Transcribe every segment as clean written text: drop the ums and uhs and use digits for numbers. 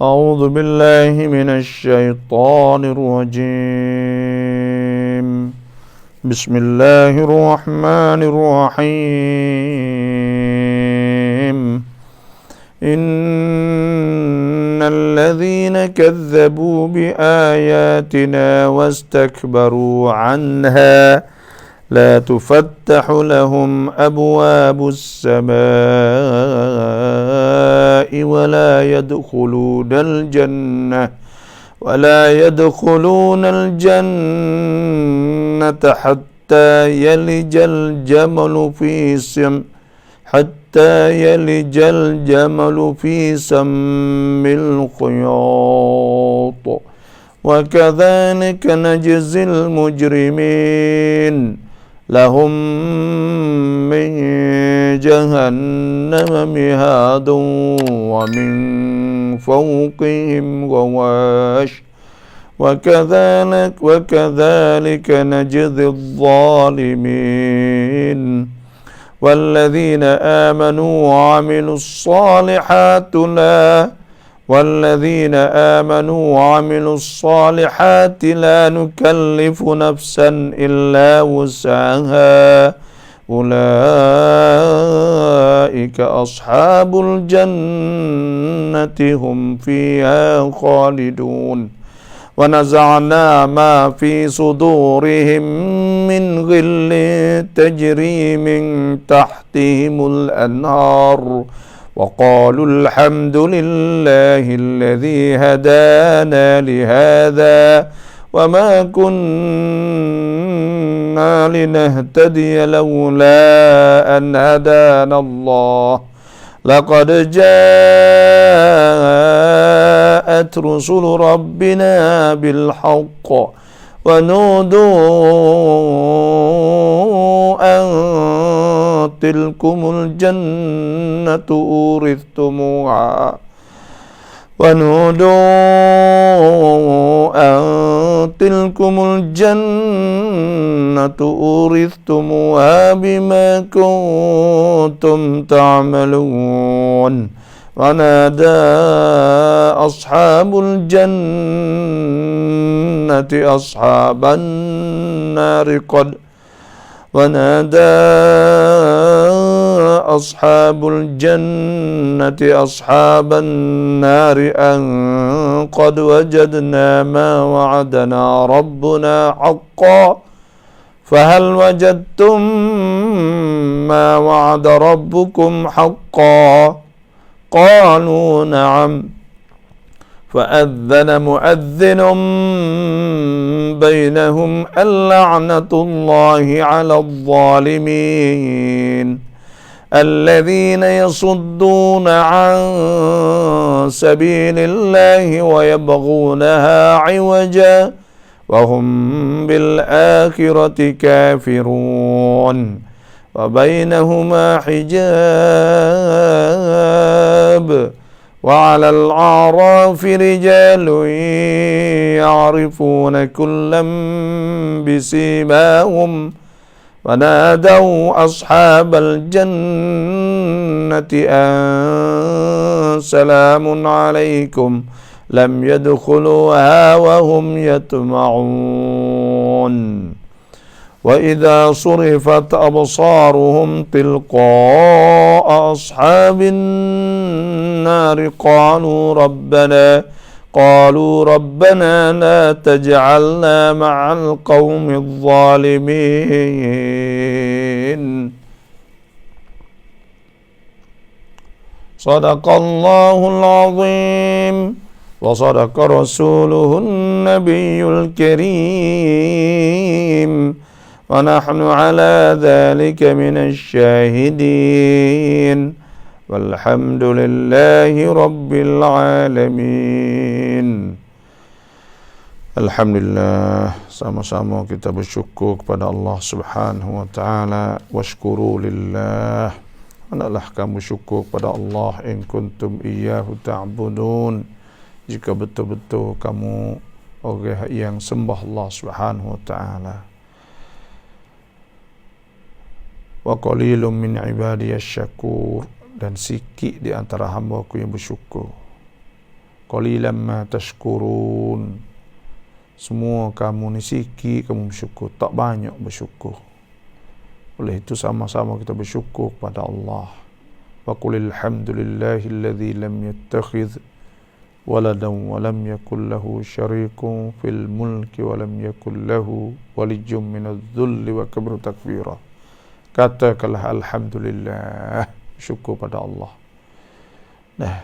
أعوذ بالله من الشيطان الرجيم. بسم الله الرحمن الرحيم. إن الذين كذبوا بآياتنا واستكبروا عنها لا تفتح لهم أبواب السماء ولا يدخلون الجنة حتى يلج الجمل في سم الخياط وكذلك نجزي المجرمين لهم من جهنم مهاد ومن فوقهم غواش وكذلك نجزي الظالمين والذين آمنوا وعملوا الصالحات لا نكلف نفسا إلا وسعها أولئك أصحاب الجنة هم فيها خالدون ونزعنا ما في صدورهم من غل تجري من تحتهم الأنهار وقالوا الحمد لله الذي هدانا لهذا وما كنا لنهتدي لولا أن هدانا الله لقد جاءت رسل ربنا بالحق ونودوا أن تلكم الجنة أورثتموها بما كنتم تعملون ونادى أصحاب الجنة أصحاب النار أن قد وجدنا ما وعدنا ربنا حقا فهل وجدتم ما وعد ربكم حقا قالوا نعم فأذن مؤذن بينهم اللعنة الله على الظالمين الذين يصدون عن سبيل الله ويبغونها عوجا وهم بالآخرة كافرون وبينهما حجاب وعلى الأعراف رجال يعرفون كلا بسيماهم ونادوا أصحاب الجنة أن سلام عليكم لم يدخلوها وهم يطمعون وإذا صرفت أبصارهم تلقاء أصحاب النار قالوا ربنا لا تجعلنا مع القوم الظالمين. صدق الله العظيم وصدق رسوله النبي الكريم ونحن على ذلك من الشاهدين والحمد لله رب العالمين. Alhamdulillah, sama-sama kita bersyukur kepada Allah Subhanahu wa taala. Washkuru lillah. Hendaklah kamu syukur kepada Allah in kuntum iyyahu ta'budun. Jika betul-betul kamu orang yang sembah Allah Subhanahu wa taala. Wa qalilun min ibadiyasy syakur, dan sikit di antara hamba-Ku yang bersyukur. qalilan ma tashkurun. Semua kamu ni sikit kamu bersyukur, tak banyak bersyukur. Oleh itu sama-sama kita bersyukur kepada Allah. Wa qulil hamdulillahilladzi lam yattakhidh waladan wa lam yakul lahu syarikun fil mulki wa lam yakul lahu waliyyun minadh-dhulli wa kabru takbira. Katakanlah alhamdulillah, syukur pada Allah. Nah,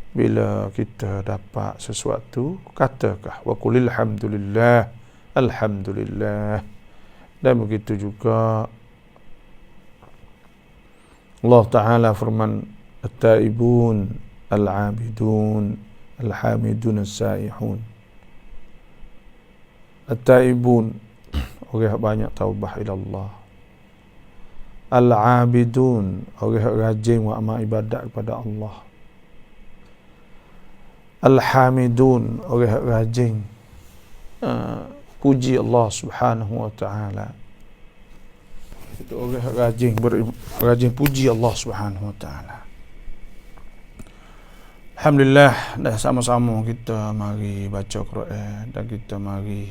bila kita dapat sesuatu, katakah wa qulil hamdulillah, alhamdulillah. Dan begitu juga Allah Ta'ala firman, at-taibun, al-abidun, al-hamidun, as-saihun. At-taibun, orang banyak taubah ila Allah. Al-abidun, orang rajin buat amal ibadat kepada Allah. Al-hamidun, orang rajin puji Allah Subhanahu wa Ta'ala. Itu orang rajin puji Allah Subhanahu wa Ta'ala. Alhamdulillah, dah sama-sama kita mari baca Quran dan kita mari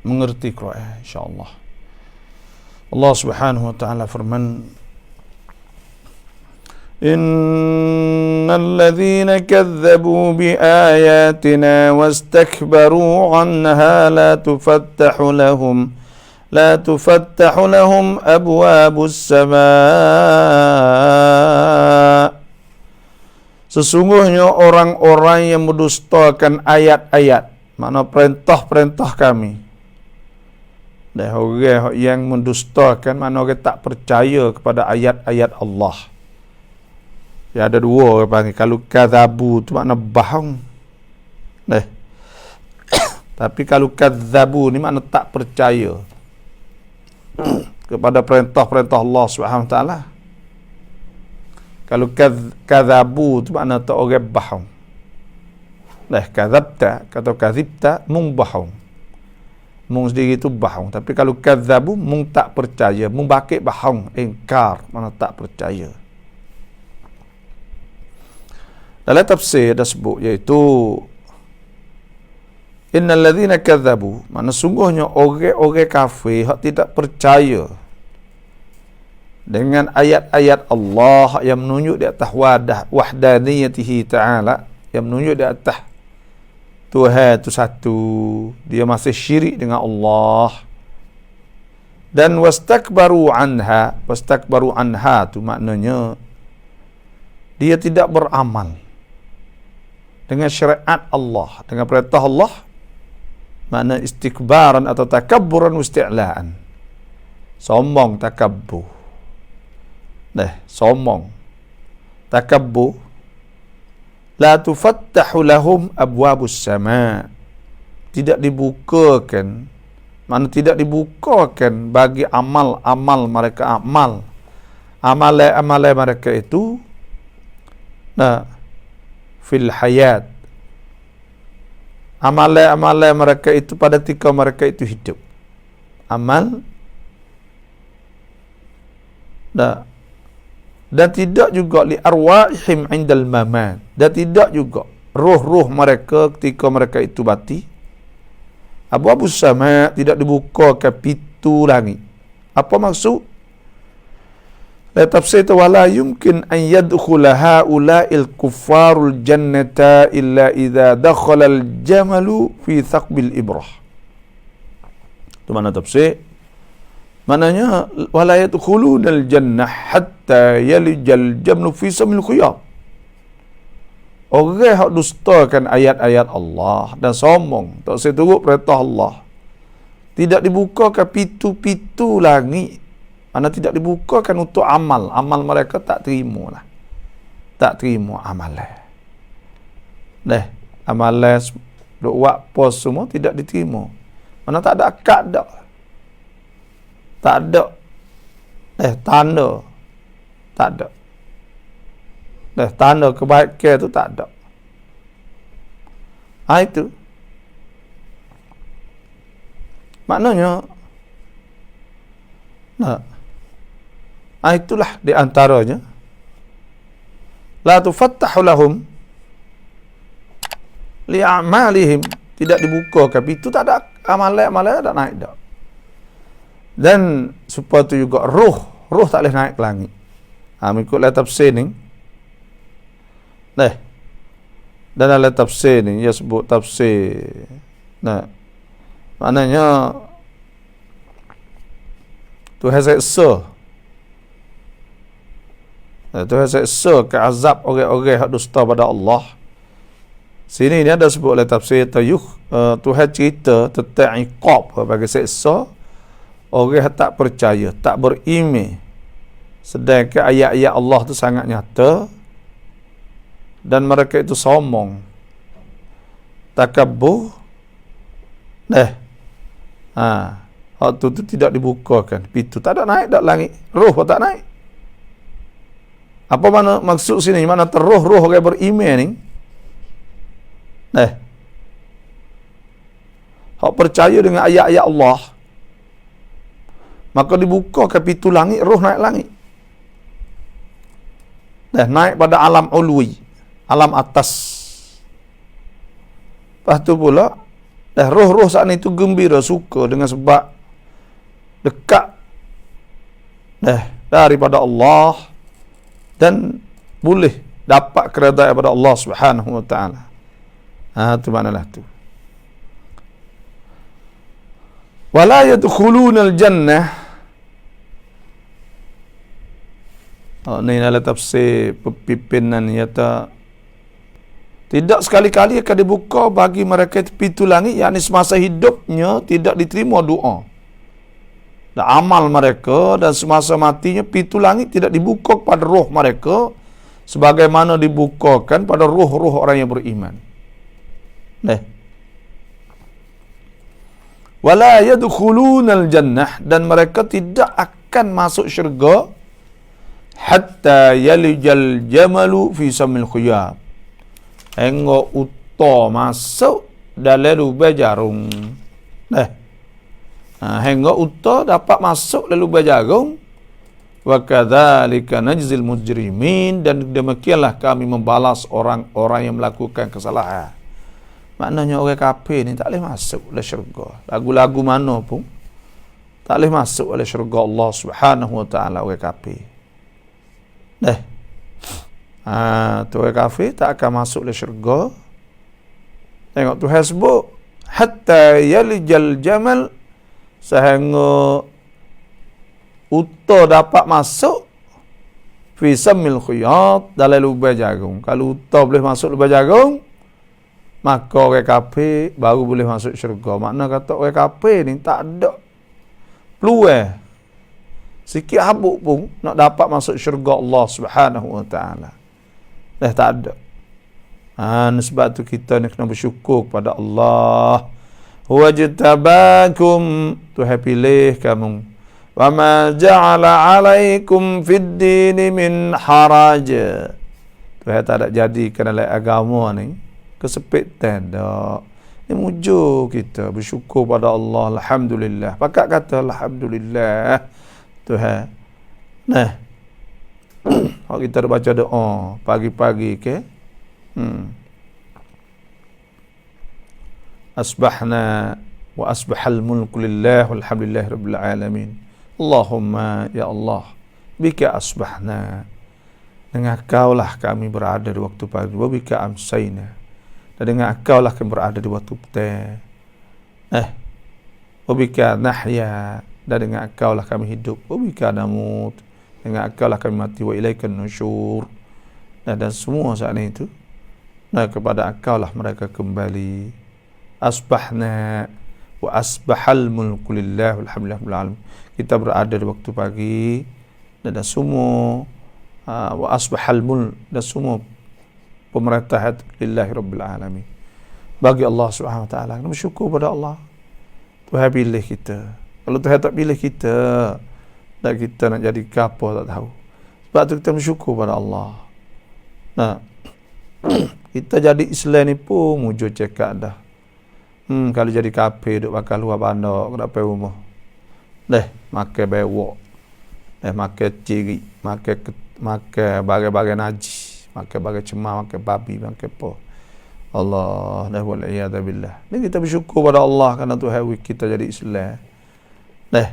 mengerti Quran insya-Allah. Allah Subhanahu wa Ta'ala firman, Innal ladzina kadzabu bi ayatina wastakbaru 'anha la tufattahu lahum abwabus samaa. Sesungguhnya orang-orang yang mendustakan ayat-ayat, makna perintah-perintah kami. Dan orang yang mendustakan, makna orang tak percaya kepada ayat-ayat Allah. Ya, ada dua orang panggil. Kalau kadzabu tu makna bohong. Tapi kalau kadzabu ni makna tak percaya kepada perintah-perintah Allah Subhanahu Wa Taala. Kalau kadzabu tu makna tak orang bohong. Kadzabta, kata kadzibta mung bohong. Mung sendiri tu bohong. Tapi kalau kadzabu mung tak percaya, mung bakit bohong, ingkar, makna tak percaya. Dalam tafsir dah sebut iaitu innal ladzina kadzabu, makna sungguhnya orang-orang kafir hak tidak percaya dengan ayat-ayat Allah yang menunjuk di atas wahdaniyatihi ta'ala, yang menunjuk di atas Tuhan itu satu, dia masih syirik dengan Allah. Dan wastakbaru anha tu maknanya dia tidak beramal dengan syariat Allah, dengan perintah Allah, makna istikbaran atau takabburan wasti'laan. Sombong, takabbur. Sombong, takabbur. La tufattahu lahum abwabus sama. Tidak dibukakan, makna tidak dibukakan bagi amal-amal mereka, amalan mereka itu fil hayat, amalan mereka itu pada ketika mereka itu hidup, amal dan tidak juga li arwahihim indal mamat, dan tidak juga roh-roh mereka ketika mereka itu mati. Abwabus sama, tidak dibuka ke pintu langit. Apa maksud? Tafsir itu, wala yumkin an yadkhula haula'il kuffarul jannata illa idza dakhala al-jamalu fi thaqbil ibrah. Itu mana tafsir? Maknanya wala yadkhulunal jannah hatta yalijal jamlu fi samil khiyat. Orang yang dustakan ayat-ayat Allah dan sombong, tak seturut perintah Allah, tidak dibukakan pintu-pintu langit. Mana tidak dibukakan untuk amal. Amal mereka tak terima lah. Tak terima amalan. Amalan duk buat pos semua tidak diterima. Mana tak ada akad dak. Tak ada. Tanda. Tak ada. Tanda kebaikan tu tak ada. Itu. Maknanya itulah di antaranya La tufattahu lahum li'amalihim, tidak dibuka ke pintu, tak ada amalan tak naik dak. Dan supaya tu juga roh tak boleh naik ke langit. Mengikut tafsir ni. Dan dalam tafsir ni dia sebut tafsir. Maknanya Tuhan seksa. Tuhan seksa ke azab orang-orang yang dusta pada Allah. Sini ni ada sebut oleh tafsir Tayyuh, Tuhan cerita tentang iqab bagi seksa orang yang tak percaya, tak beriman. Sedangkan ayat-ayat Allah tu sangat nyata dan mereka itu sombong, takabur. Waktu tu tidak dibukakan pintu, tak ada naik dak langit, roh pun tak naik. Apa mana maksud sini? Mana terroh-roh orang beriman ni? Hak percaya dengan ayat-ayat Allah, maka dibukakan pintu langit, roh naik langit. Naik pada alam ulwi, alam atas. Lepas tu pula, roh-roh saat itu gembira, suka dengan sebab dekat daripada Allah dan boleh dapat keredaan daripada Allah Subhanahu wa taala. Tu maknalah tu. Wala yadkhulunal jannah. Ni adalah tafsir pimpinan nyata. Tidak sekali-kali akan dibuka bagi mereka pintu langit, yakni semasa hidupnya tidak diterima doa dan amal mereka, dan semasa matinya pintu langit tidak dibuka kepada roh mereka sebagaimana dibukakan pada roh-roh orang yang beriman. Wala yadkhulunal jannah, dan mereka tidak akan masuk syurga hatta yalijal jamalu fi samil khiyab, hingga unta masuk dalam lubang jarum. Hingga unta dapat masuk dalam lubang jarum. Wa kadzalika najzil mujrimin, dan demikianlah kami membalas orang-orang yang melakukan kesalahan. Maknanya orang kafir ni tak boleh masuk dalam syurga. Lagu-lagu mana pun tak boleh masuk dalam syurga Allah Subhanahu wa taala orang kafir. Tu orang kafir tak akan masuk dalam syurga. Tengok Tuhan sebut hatta yalijal jamal, sehingga unta dapat masuk fi samil khiyat, dalam lubang jarum. Kalau unta boleh masuk lubang jarum, maka orang kafir baru boleh masuk syurga. Makna kata orang kafir ni tak ada peluang sikit habuk pun nak dapat masuk syurga Allah Subhanahu wa taala. Tak ada. Sebab tu kita ni kena bersyukur kepada Allah. Wajtabakum, Tuhan pilih kamu. Wa ma ja'ala 'alaikum fid din min haraj. Tuhan tak ada jadikan dalam agama ni kesepitan dak. Ini mujur kita bersyukur pada Allah. Alhamdulillah. Pakat kata alhamdulillah Tuhan. Kalau kita baca doa pagi-pagi ke, asbahna wa asbahal mulku lillah walhamdulillah rabbil alamin. Allahumma ya Allah, bika asbahna, dengan Kaulah kami berada di waktu pagi, wa bika amsayna, dan dengan Kaulah kami berada di waktu petang. Wa bika nahya, dan dengan Kaulah kami hidup, wa bika namut, dengan Kaulah kami mati, wa ilaikan nusyur. Dan semua saat itu kepada Kaulah mereka kembali. Asbahna wa asbahal mulku lillah walhamdulillah rabbil alamin. Kita berada di waktu pagi dan semua wa asbahal mulk, dan semua pemerintahan lillahi rabbil alamin, bagi Allah Subhanahu wa taala. Kita bersyukur pada Allah. Tuhan pilih kita. Kalau Tuhan tak pilih kita, dan kita nak jadi apa tak tahu. Sebab tu kita bersyukur pada Allah. Kita jadi Islam ni pun mujur cekak dah. Kalau jadi kafir duk bakal luar bandar ke dapat rumah. Makan bewok. Makan ciri, makan bagai-bagai najis. makan bagai cemar, makan babi, makan apa. Allah dah wal iyad billah. Ni kita bersyukur pada Allah kerana Tuhan kita jadi Islam. Dah.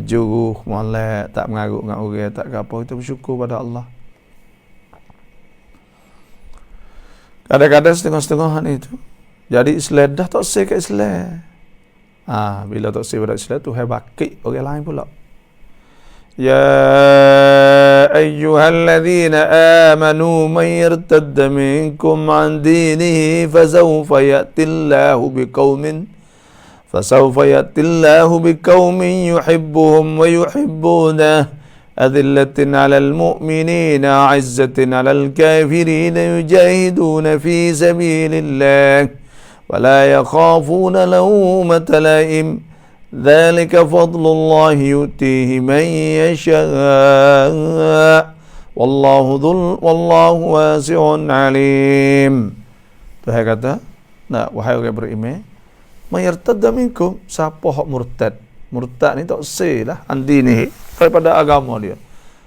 Juruh, molek, tak mengarut dengan orang, tak apa, kita bersyukur pada Allah. Kadang-kadang setengah-setengah itu. Jadi Islam dah tak sah ke Islam. Bila tak sah pada Islam, Tuhan bakit orang lain pula. يا أيها الذين آمنوا من يرتد منكم عن دينه فسوف يأتي الله بقوم يحبهم ويحبونه أذلة على المؤمنين عزة على الكافرين يجاهدون في سبيل الله ولا يخافون لومة لائم ذلك فضل الله يؤتيه من يشاء والله واسع عليم. Tuhan kata, wahai orang beriman, mayartadda minkum, siapa hak murtad ni tak sah lah andini daripada agama dia,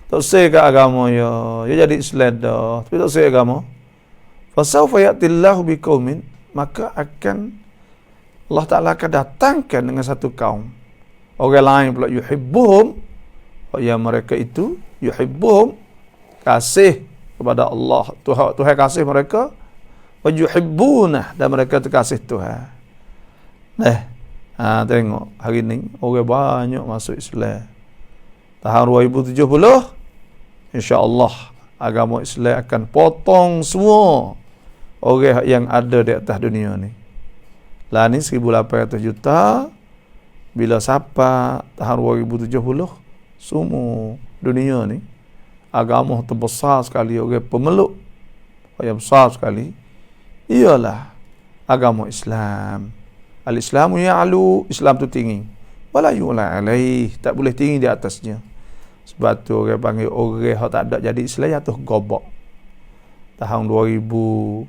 tak sah ke agama dia jadi Islam dah tapi tak sah agama, fasawfa ya'tillahu biqaumin, maka akan Allah Ta'ala akan datangkan dengan satu kaum orang lain pula, yuhibbuhum, yang mereka itu yuhibbuhum, kasih kepada Allah, Tuhan kasih mereka, wa yuhibbunah, dan mereka terkasih Tuhan. Tengok hari ni orang banyak masuk Islam. Tahun 2070 insya-Allah agama Islam akan potong semua orang yang ada di atas dunia ni. Lah ni 1,800 juta, bila sampai tahun 2070 semua dunia ni agama terbesar sekali, orang pemeluk yang besar sekali ialah agama Islam. Al-Islamu ya'lu, Islam tu tinggi. Wala yu'la alaih, tak boleh tinggi di atasnya. Sebab tu orang panggil orang yang tak ada jadi Islam jatuh gobak. Tahun 2070.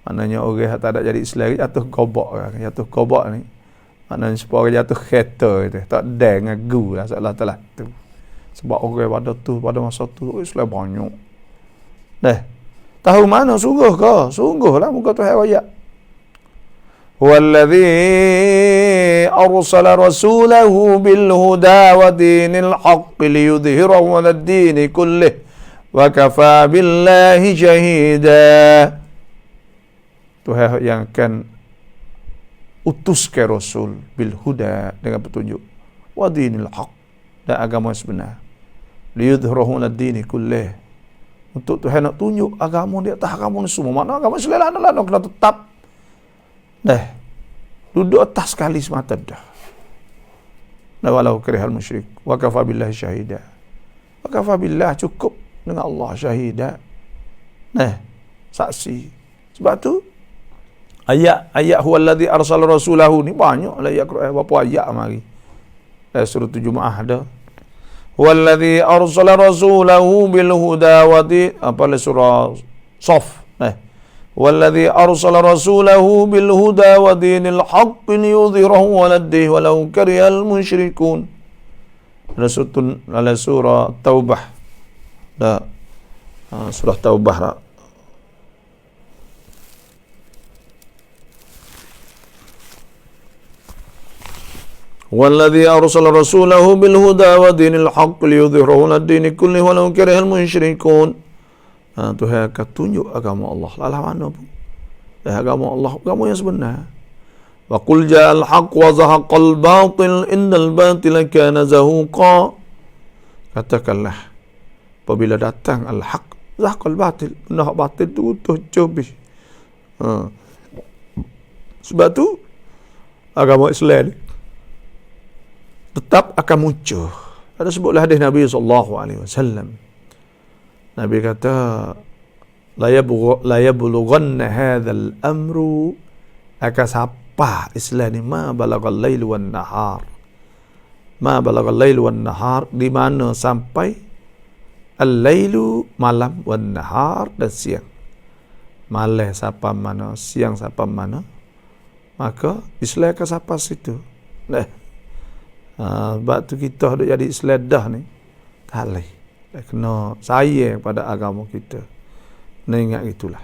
Maknanya orang yang tak ada jadi Islam jatuh gobak. Jatuh gobak ni maknanya sebab orang jatuh kereta tu. Tak ada ngagu lah salah tu. Sebab orang pada masa tu Islam banyak. Tahu mana sungguh ke? Sungguhlah muka Tuhan ayat. Huwallazi arsala rasulahu bil huda wa dinil haqq liyudhhirahu 'ala ad-din kullih wa kafa billahi shahida. Tuhan yang akan utus ke Rasul bil huda, dengan petunjuk, wa dinil haqq, dan agama sebenar, liyudhhirahu 'ala ad-din kullih, untuk Tuhan nak tunjuk agama di atas agama ni semua. Mana agama Islam lah kena tetap duduk atas sekali semata dah. Walau karihal musyrik wa kafa billahi syahida. Wa kafa billah, cukup dengan Allah syahida. Saksi. Sebab tu ayat huwallazi arsala rasulahu ni banyak lah ayat Quran, berapa ayat mari. Surah Jumaah ada. Huwallazi arsala rasulahu bil huda wa din, surah Saf. Huwallazi arsala rasulahu bil huda wa dinil haqq liyudhhirahu 'ala ad-din walau karihal musyrikun. Surah Taubah. Surah Taubah lah. Wallazi arsala rasulahu bil huda wa dinil haqq liyudhhirahu 'ala ad-din kullihi walau karihal musyrikun. Tuhan akan tunjuk agama Allah lah mana pun. Agama Allah, agama yang sebenar. Wa qul ja'al haqq wa zahaqal batil innal batila kana zahuqa. Katakanlah apabila datang al-haq, zahaqal batil, benar batil tu habis. Sebab tu agama Islam tetap akan muncul. Ada sebutlah hadis Nabi SAW. Nabi kata, la yablughanna hadzal amru, akan sampai Islam ni ma balagal lail wan nahar. Ma balagal lail wan nahar, di mana sampai al-lailu malam, wan nahar dan siang. Malam sampai mana, siang sampai mana, maka Islam akan sampai situ. Sebab tu kita duk jadi Islam dah ni. Tak boleh. kena sayang pada agama kita. Kena ingat itulah.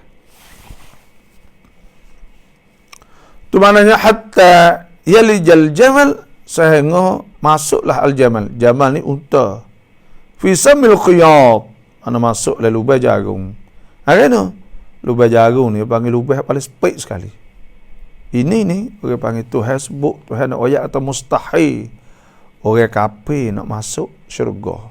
Tu maknanya hatta yalijal jamal, sehingga masuklah al-jamal. Jamal ni unta. Fi samil khiyat, mana masuk dalam lubang jagung. Kena lubang jagung ni panggil lubang paling sempit sekali. Ini ni orang panggil Tuhan sebut, Tuhan nak ayat atau mustahil orang kafir nak masuk syurga.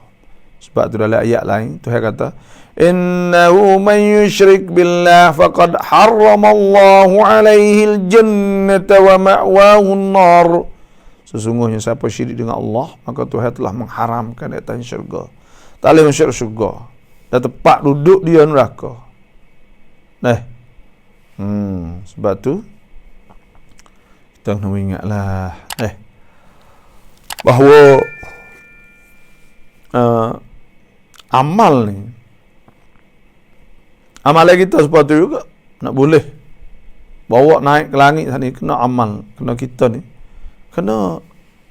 Sebab tu dalam ayat lain Tuhan kata, innahu man yushrik billah faqad harramallahu alaihi al-jannata wa ma'wahu an-nar. Sesungguhnya siapa syirik dengan Allah, maka Tuhan telah mengharamkan di atas syurga. Tak boleh masuk syurga. Dan tempat duduk dia neraka. Sebab tu kita kena ingatlah bahawa amal ni, amalan kita sepatutnya juga nak boleh bawa naik ke langit ni, kena amal, kena kita ni kena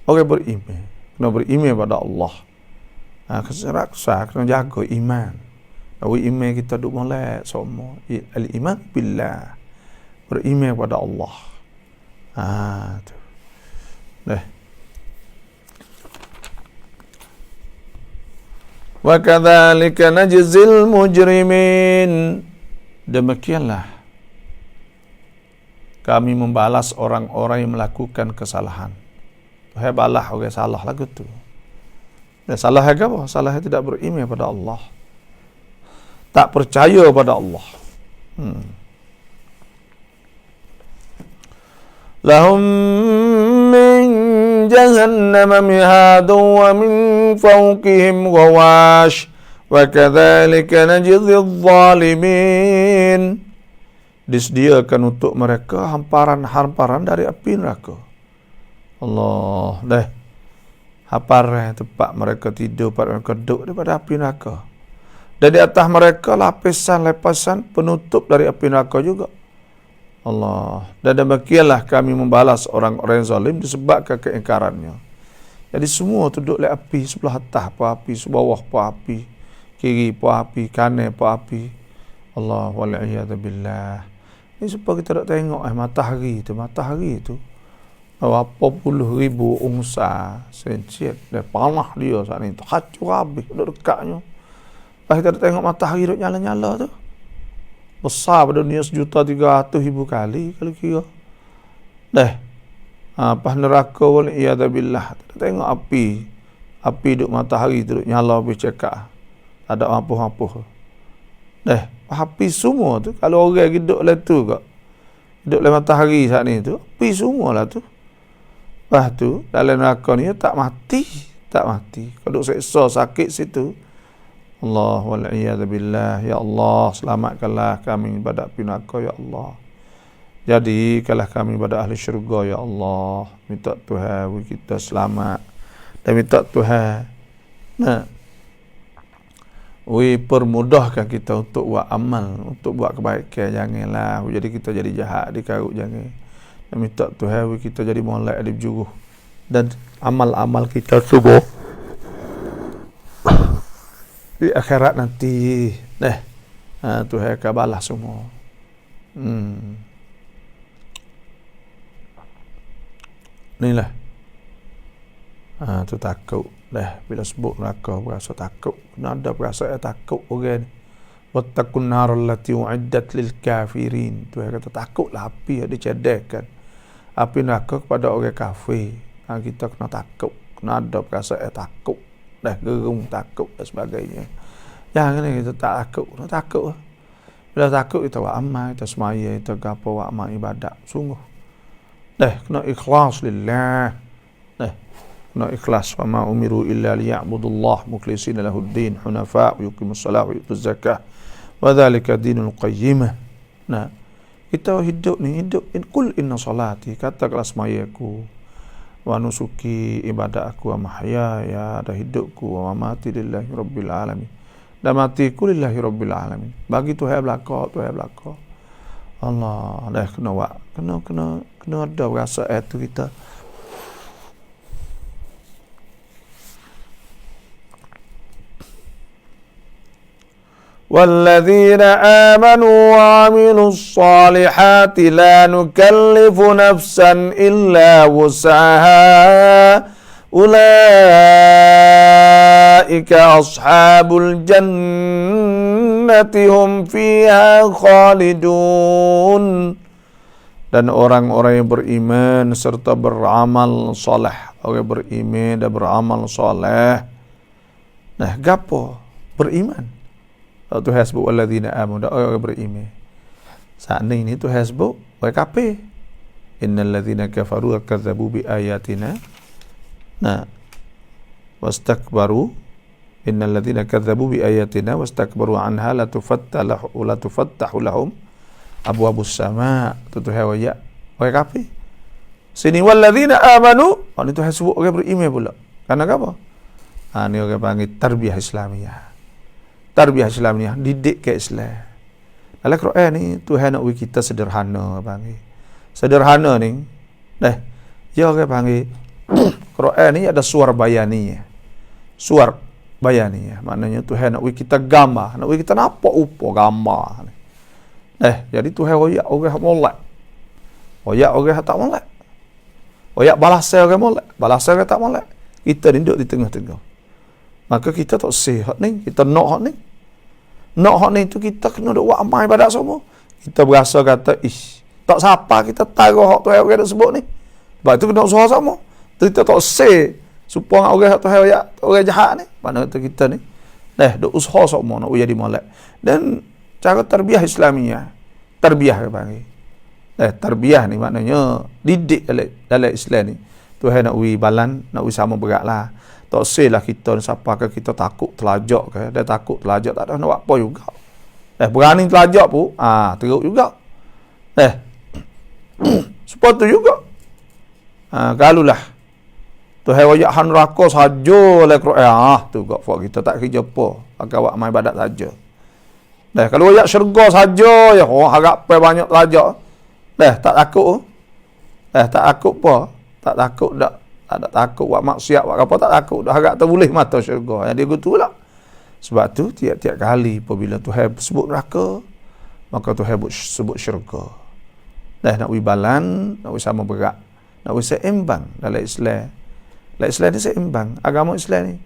orang beriman, kena beriman pada Allah. Kesah kena jaga iman. Bahawa iman kita duk molek semua. Al-iman billah, beriman pada Allah. Tu. Wa kadzalika najzil mujrimin. Demikianlah kami membalas orang-orang yang melakukan kesalahan. Tuhan balas orang salah lagu tu. Dan salah apa? Salah tidak beriman pada Allah. Tak percaya pada Allah. Lahum min jahannam mihadun wa min fawqihim ghawash wa kadzalika najzi adh-dhalimin. Disediakan untuk mereka hamparan-hamparan dari api neraka. Allah, hamparan tempat mereka tidur, tempat mereka duduk daripada api neraka. Dan di atas mereka lapisan-lapisan penutup dari api neraka juga. Allah. Dan demikianlah kami membalas orang-orang yang zalim disebabkan keingkarannya. Jadi semua duduk di api, sebelah atas pun api, sebelah bawah pun api, kiri pun api, kanan pun api. Allah wal'iyadu billah. Ini supaya kita tak tengok matahari tu berapa puluh ribu ungsa sencik dan panah dia saat ni tu hancur habis duduk dekatnya. Lepas kita tengok matahari duduk nyala-nyala tu besar pada dunia 1.300.000 kali kalau kira. Pas neraka wal'iyadu billah, kita tengok api duduk matahari tu duduk nyala habis cekak, tak ada apa-apa. Api semua tu, kalau orang hidup lah tu kak, hidup lah matahari saat ni tu, api semua lah tu. Lepas tu dalam neraka ni tak mati. Kalau duduk seksa sakit situ, Allah wal'iyadu billah. Ya Allah, selamatkanlah kami pada api neraka ya Allah. Jadikanlah kami pada ahli syurga ya Allah. Minta Tuhan kita selamat, dan minta Tuhan permudahkan kita untuk buat amal, untuk buat kebaikan. Janganlah jadi kita jadi jahat dikarut, jangan. Dan minta Tuhan kita jadi molek adib juruh, dan amal-amal kita semua di akhirat nanti Tuhan akan balas semua. Inilah tu takut bila sebut neraka berasa takut. Kena ada perasaan takut orang ni. Wattaqun nar allati u'iddat lil kafirin. Tuhan kata takutlah api yang dicedekkan, api neraka kepada orang kafir. Kita kena takut, kena ada perasaan takut, gerung takut dan sebagainya. Jangan kita tak takut, kena takut. Bila takut kita buat amal, kita semaya, kita gapo buat amal ibadat sungguh. Kena ikhlas lillah. Kena ikhlas. Wa ma umiru illa liya'budullah mukhlishina lahuddin hunafa wa yuqimus salat wa yutuz zakah wa dzalika dinul qayyimah. Kita hidup kul inna salati, katakanlah semayaku, wa nusuki, ibadat aku, wa mahyaya, dan hidupku, wa mamati lillahi rabbil alamin, dan matiku lillahi rabbil alamin. Bagi Tuhan belaka. Allah, kena ada rasa itu kita. والذين آمنوا وعملوا الصالحات لا نكلف نفسا إلا وسعها أولئك أصحاب الجنة هم فيها خالدون. Dan orang-orang yang beriman serta beramal soleh, orang beriman dan beramal soleh. Nah, gapo beriman? Tu hasbu alladzina amanu, orang beriman. Saat ini tu hasbu WKP. Innal ladzina kafaru wa kadzabu bi ayatina. Nah, wastakbaru, innal ladzina kadzabu bi ayatina wastakbaru anha la tufattahu lahum abwabus sama. Tu hawaya WKP. Sini walladzina amanu, itu hasbu orang beriman pula. Karena apa? Ini orang panggil tarbiyah Islamiyah. Tarbiyah Islamiyah, didik ke Islam. Dalam Quran ni Tuhan nak bagi kita sederhana panggil. Sederhana ni, dia orang panggil Quran ni ada suar bayani. Suar bayani, maknanya Tuhan nak bagi kita gambar, nak bagi kita nampak upo gambar. Jadi Tuhan royak orang molek. Royak orang tak molek. Royak balasai orang molek, balasai orang tak molek. Kita duduk di tengah-tengah. Maka kita tak say hak ni, kita nak hak ni. Nak hak ni tu kita kena duk buat amal ibadat semua. Kita berasa kata, tak siapa kita taruh hak tu orang nak sebut ni. Sebab tu kena usaha sama. Kita tak say supaya orang tu orang jahat ni. Mana kata kita ni. Duk usaha sama nak jadi molek. Dan cara tarbiyah Islamiyah, tarbiyah dia panggil. Tarbiyah ni maknanya didik dalam Islam ni. Tuhan nak uji balan, nak uji sama berat lah. Tak selah kita siapa ke kita takut telajak ke. Dia takut telajak tak ada nak buat apa juga. Berani telajak pun, teruk juga. Seperti juga. Kalulah. Tuhan wajak han neraka saja oleh Quran. Tu kok kita tak kerja apa. Akan buat amal ibadat saja. Kalau wajak syurga saja ya, harap banyak telajak. Tak takut. Tak takut apa? Tak takut dak. Tak takut buat maksiat, buat apa tak takut. Dah harap terboleh mata syurga. Yang dia gitu lah. Sebab tu tiap-tiap kali apabila Tuhan sebut neraka, maka Tuhan sebut syurga. Nak wibalan, nak sama berat, nak seimbang dalam Islam. Dalam Islam ni seimbang. Agama Islam ni.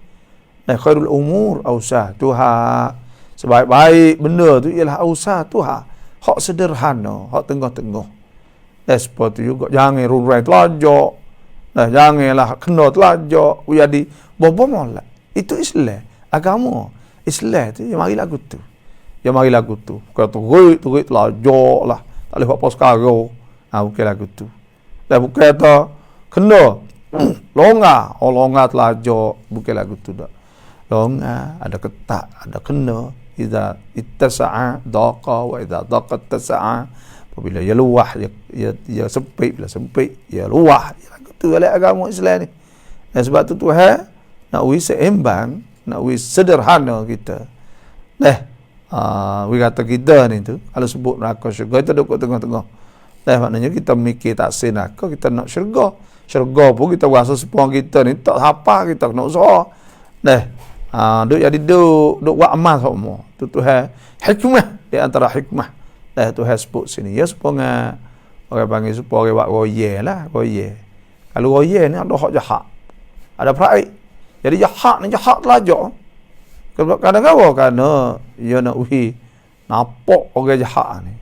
Khairul umur ausah Tuhan. Sebaik-baik benda tu ialah ausah Tuhan. Hak sederhana, hak tengah-tengah. Seperti juga jangan runrai telajak. Janganlah kena telajak jadi bom-bom lah. Itu Islam, agama Islam tu yang mari lagu tu. Yang mari lagu tu. Kata turik telajak lah. Tak boleh buat apa sekarang. Bukan lagu tu. Bukan kata kena longgar. Longgar telajak. Bukan lagu tu dak. Longgar, ada ketak, ada kena. Idza ittasa'a daqa wa idza daqa ittasa'a. Apabila ia luah, ia sempit. Bila sempit, ia luah. Itu adalah agama Islam ni. Dan sebab tu Tuhan nak uji seimbang, nak uji sederhana kita. We kata kita ni tu, kalau sebut neraka syurga, kita duduk tengah-tengah. Maknanya kita mikir tak say neraka, kita nak syurga. Syurga pun kita rasa sepuluh kita ni, tak apa, kita kena usaha. Duk jadi duk buat amal semua. Tu Tuhan hikmah, di antara hikmah. Tuhan sebut sini. Ya supaya orang panggil supaya orang buat roye lah, roye. Kalau roye ni ada hak jahat. Ada peraik. Jadi jahat ni jahat telajak. Kadang-kadang kerana dia nak uhi nampak orang jahat ni.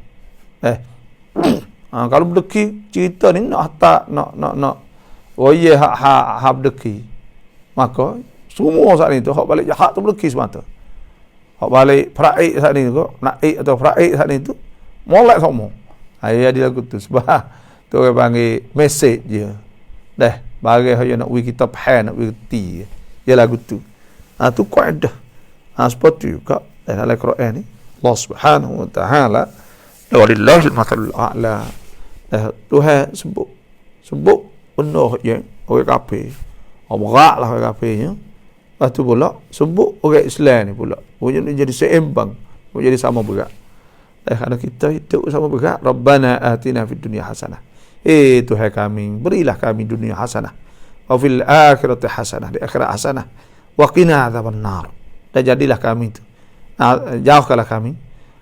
Kalau berdeki cerita ni nak roye hak berdeki. Maka semua saat ni tu hak balik jahat tu berdeki semata. Hak balik peraik saat ni tu, naik atau peraik saat ni tu molek semua. Dia lagu tu sebab tu orang panggil mesej dia. Bagi yang nak kita faham, nak reti. Dia lagu tu. Tu kaedah. Seperti juga dalam Al-Quran ni Allah Subhanahu wa taala walillahil mathalul a'la. Tuhan sebut benda yang orang kafir. Beratlah orang kafirnya. Lepas tu pula sebut orang Islam ni pula. Jadi seimbang, jadi sama berat. Kerana kita hidup sama berat. Rabbana atina fid dunya hasanah. Tuhan kami, berilah kami dunia hasanah. Wa fil akhirati hasanah, di akhirat hasanah. Wa qina adzaban nar. Dan jadilah kami tu jauhkanlah kami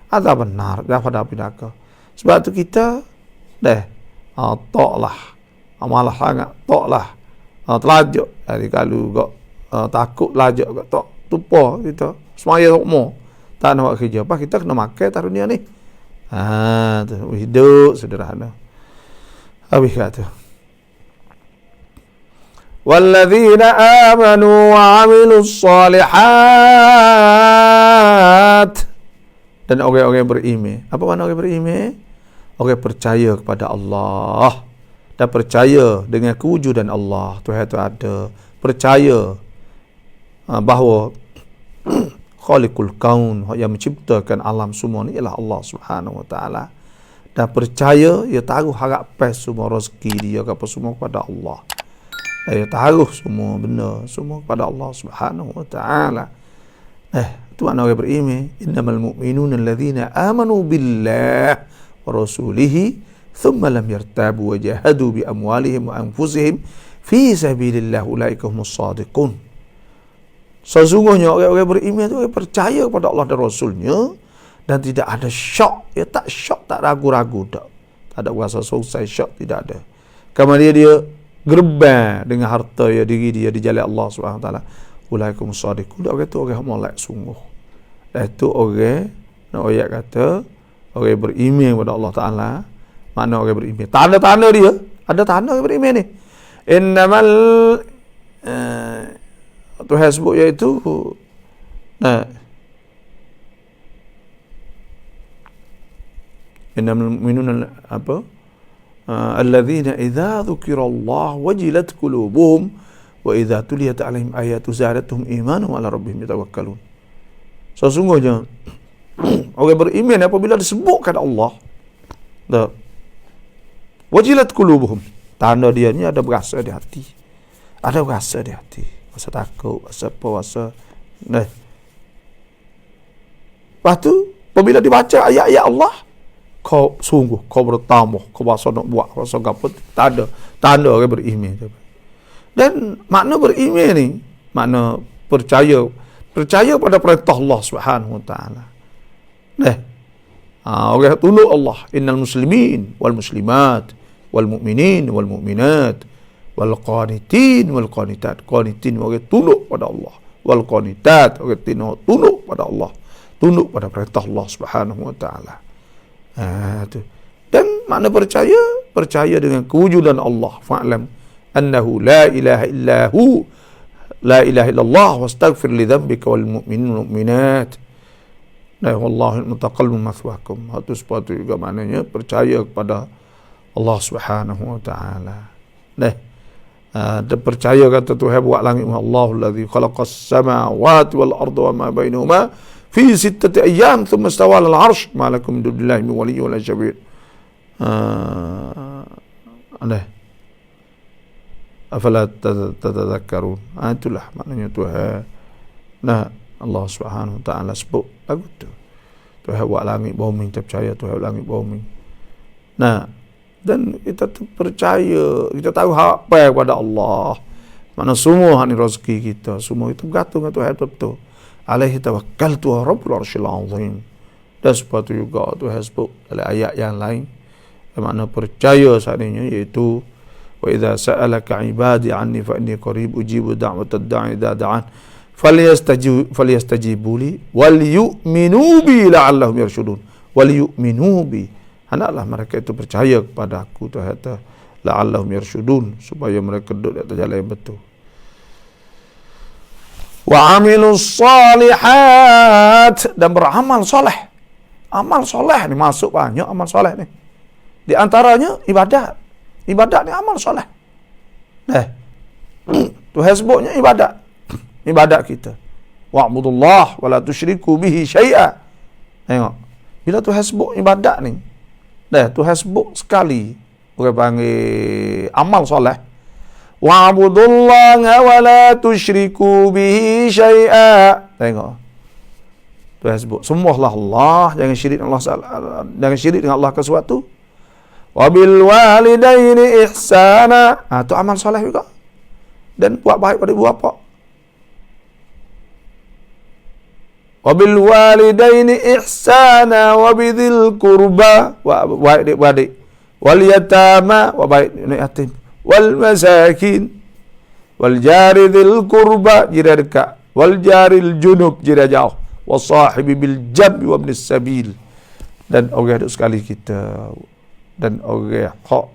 azab benar daripada api neraka. Sebab tu kita toklah malah sangat toklah telajuk. Jadi kalau gak takut lajak gak tok tupa kita semaya semua tak nak buat kerja apa kita kena makan taruh dunia ni. Tu hidup sederhana. Habis kata walladzina amanu wa 'amilus solihat, dan orang-orang beriman. Apa makna orang beriman? Orang percaya kepada Allah dan percaya dengan kewujudan Allah, Tuhan itu ada, percaya bahawa Khaliqul Kaun yang menciptakan alam semua ni ialah Allah Subhanahu Wa Taala, dan percaya ia taruh harapan semua rezeki dia apa semua kepada Allah. Dia taruh semua benda semua kepada Allah Subhanahu Wa Taala. Itu makna orang beriman. Innamal mu'minuna alladzina amanu billah wa rasulihi thumma lam yartabu wa jahadu bi amwalihim wa anfusihim fi sabilillah ulaika humus shadiqun. Sesungguhnya orang-orang beriman itu orang percaya kepada Allah dan Rasulnya dan tidak ada syak. Dia tak syak, tak ragu-ragu, tak ada rasa susah, syak tidak ada. Kemudian dia gerbang dengan harta ya diri dia di jalan Allah Subhanahu Wa Taala. Ulaikum shadiqun. Orang itu orang molek sungguh. Itu orang nak ayat kata orang beriman kepada Allah Taala. Mana orang beriman? Tanda-tanda dia, ada tanda orang beriman ni. Innamal Tuhan sebut iaitu innamal mu'minuna apa? Alladzina idza dzukirallah wajilat qulubuhum wa idza tuliyat 'alaihim ayatu zadatuhum imanan wa 'ala rabbihim yatawakkalun. Sesungguhnya orang beriman apabila disebutkan Allah, wajilat qulubuhum, tanda dia ni ada berasa di hati. Ada berasa di hati. Rasa takut, rasa apa, rasa lepas tu apabila dibaca ayat-ayat Allah, kau sungguh kau bertamuh, kau rasa nak buat, rasa apa, tak ada tanda orang beriman. Dan makna beriman ni makna percaya pada perintah Allah Subhanahu Wa Taala. Orang tunduk Allah. Innal muslimin wal muslimat wal mu'minin wal mu'minat wal qanitin wal qanitat. Qanitin orang tunduk pada Allah. Wal qanitat orang tunduk pada Allah, tunduk pada perintah Allah Subhanahu Wa Taala. Dan makna percaya dengan kewujudan Allah. Fa'lam annahu la ilaha illahu la ilaha illallah wastaghfir li dhanbika wal mu'minin wal mu'minat wallahu mutaqallibun mathwaakum. Itu sepatutnya juga maknanya percaya kepada Allah Subhanahu Wa Taala. Dan percaya kata Tuhan buat langit, Allahu allazi khalaqas samawati wal arda wa ma bainahuma fi sittati ayyam thumma istawa 'alal 'arsy ma lakum min dunillahi min waliyyin wa la shafi'in. Afala tatadhakkarun. Itulah maknanya Tuhan. Allah Subhanahu Wa Taala sebut lagu tu. Tuhan buat langit bumi, kita percaya Tuhan buat langit bumi. Dan kita percaya, kita tahu apa kepada Allah. Mana semua ni rezeki kita, semua itu bergantung kepada Tuhan betul. Alaihi tawakkaltu wa rabbul arsyil azim. Dan sepatu juga Tuhan sebut dalam ayat yang lain, makna percaya seandainya, iaitu wa idza sa'alaka 'ibadi 'anni fa inni qarib ujibu da'watad da'i idza da'an falyastajibu li wal yu'minu bi la'allahum yarshudun. Wal yu'minu bi, hendaklah mereka itu percaya kepada aku, Tuhan kata, la'allahum yarshudun, supaya mereka duduk di atas jalan yang betul. Wa 'amilus solihat, dan beramal soleh. Amal soleh ni masuk banyak amal soleh ni. Di antaranya ibadat. Ibadat ni amal soleh. Tuhan sebutnya ibadat. Ibadat kita. Wa'budullah wa la tusyriku bihi syai'a. Tengok. Bila Tuhan sebut ibadat ni, Tuhan sebut sekali, orang panggil amal soleh. Wa'budullah wa la tusyriku bihi syai'a. Tengok. Tuhan sebut sembahlah Allah, jangan syirik dengan Allah, jangan syirik dengan Allah ke sesuatu. Wa bil walidaini ihsana. Itu amal soleh juga. Dan buat baik pada ibu bapa. Wabil walidaini ihsana wabidhil kurba wa adik-adik wal yatama wa baik yatim wal masakin wal jari dzil kurba jiran dekat wal jaril junub jiran jauh wasahibi bil jambi wa ibnis sabil dan orang duk sekali kita dan orang hak